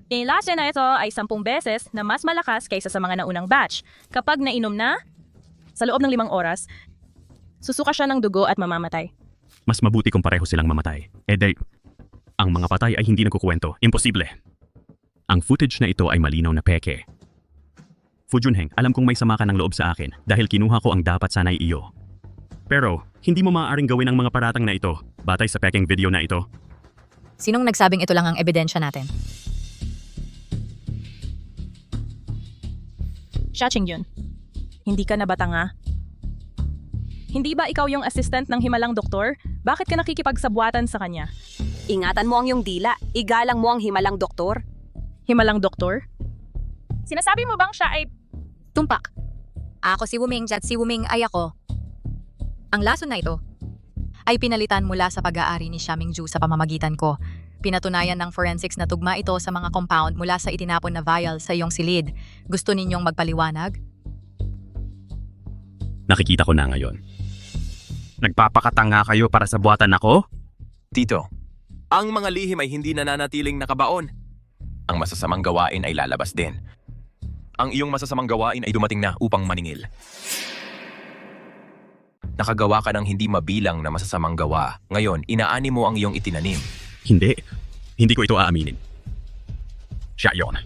Inilase na ito ay 10 beses na mas malakas kaysa sa mga naunang batch. Kapag nainom na, sa loob ng 5 oras, susuka siya ng dugo at mamamatay. Mas mabuti kung pareho silang mamatay. Ang mga patay ay hindi nagkukwento. Imposible. Ang footage na ito ay malinaw na peke. Fu Junheng, alam kong may sama ka ng loob sa akin dahil kinuha ko ang dapat sanay iyo. Pero, Hindi mo maaaring gawin ang mga paratang na ito, batay sa peking video na ito. Sinong nagsabing ito lang ang ebidensya natin? Siya, Chingyun. Hindi ka na ba tanga? Hindi ba ikaw yung assistant ng himalang doktor? Bakit ka nakikipagsabwatan sa kanya? Ingatan mo ang iyong dila. Igalang mo ang himalang doktor. Himalang doktor? Sinasabi mo bang siya ay... Tumpak. Ako si Wuming at si Wuming ay ako. Ang lason na ito ay pinalitan mula sa pag-aari ni Xiamingju sa pamamagitan ko. Pinatunayan ng forensics na tugma ito sa mga compound mula sa itinapon na vial sa iyong silid. Gusto ninyong magpaliwanag? Nakikita ko na ngayon. Nagpapakatanga kayo para sa buhatan ako? Tito, ang mga lihim ay hindi nananatiling nakabaon. Ang masasamang gawain ay lalabas din. Ang iyong masasamang gawain ay dumating na upang maningil. Nakagawa ka ng hindi mabilang na masasamang gawa. Ngayon, inaani mo ang iyong itinanim. Hindi. Hindi ko ito aaminin. Siya yon.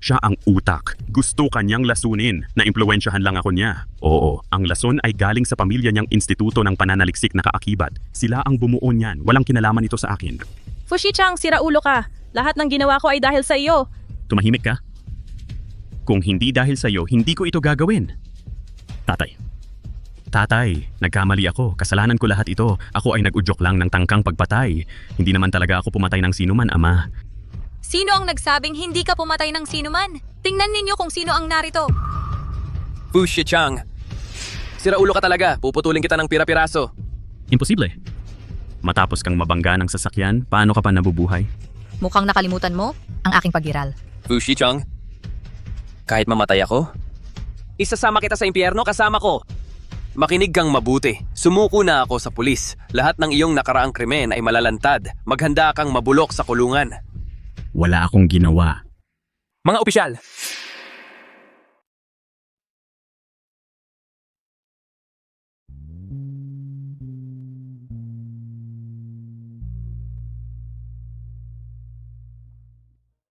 Siya ang utak. Gusto kanyang lasunin. Naimpluwensyahan lang ako niya. Oo, ang lason ay galing sa pamilya niyang instituto ng pananaliksik na kaakibat. Sila ang bumuo niyan. Walang kinalaman ito sa akin. Fushi-chang, siraulo ka. Lahat ng ginawa ko ay dahil sa iyo. Tumahimik ka? Kung hindi dahil sa iyo, hindi ko ito gagawin. Tatay, nagkamali ako. Kasalanan ko lahat ito. Ako ay nag-udyok lang ng tangkang pagpatay. Hindi naman talaga ako pumatay ng sinuman, ama. Sino ang nagsabing hindi ka pumatay ng sinuman? Tingnan ninyo kung sino ang narito. Fu Shichang. Siraulo ka talaga. Puputulin kita ng pira-piraso. Imposible. Matapos kang mabangga ng sasakyan, paano ka pa nabubuhay? Mukhang nakalimutan mo ang aking pagiral. Fu Shichang. Kahit mamatay ako, isasama kita sa impyerno kasama ko. Makinig kang mabuti. Sumuko na ako sa pulis. Lahat ng iyong nakaraang krimen ay malalantad. Maghanda kang mabulok sa kulungan. Wala akong ginawa. Mga opisyal!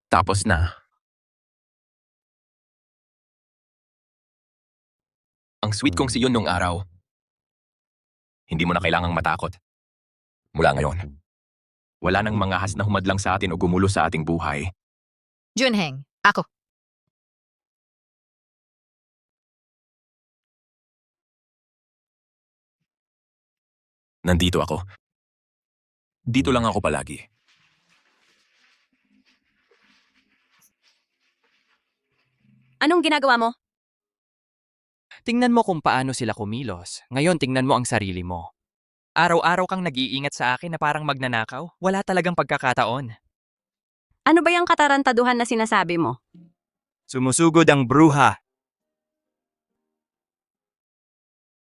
Tapos na. Ang sweet kong siyon nung araw. Hindi mo na kailangang matakot. Mula ngayon, wala nang mga has na humadlang sa atin o gumulo sa ating buhay. Junheng, ako. Nandito ako. Dito lang ako palagi. Anong ginagawa mo? Tingnan mo kung paano sila kumilos. Ngayon tingnan mo ang sarili mo. Araw-araw kang nag-iingat sa akin na parang magnanakaw. Wala talagang pagkakataon. Ano ba yung katarantaduhan na sinasabi mo? Sumusugod ang bruha.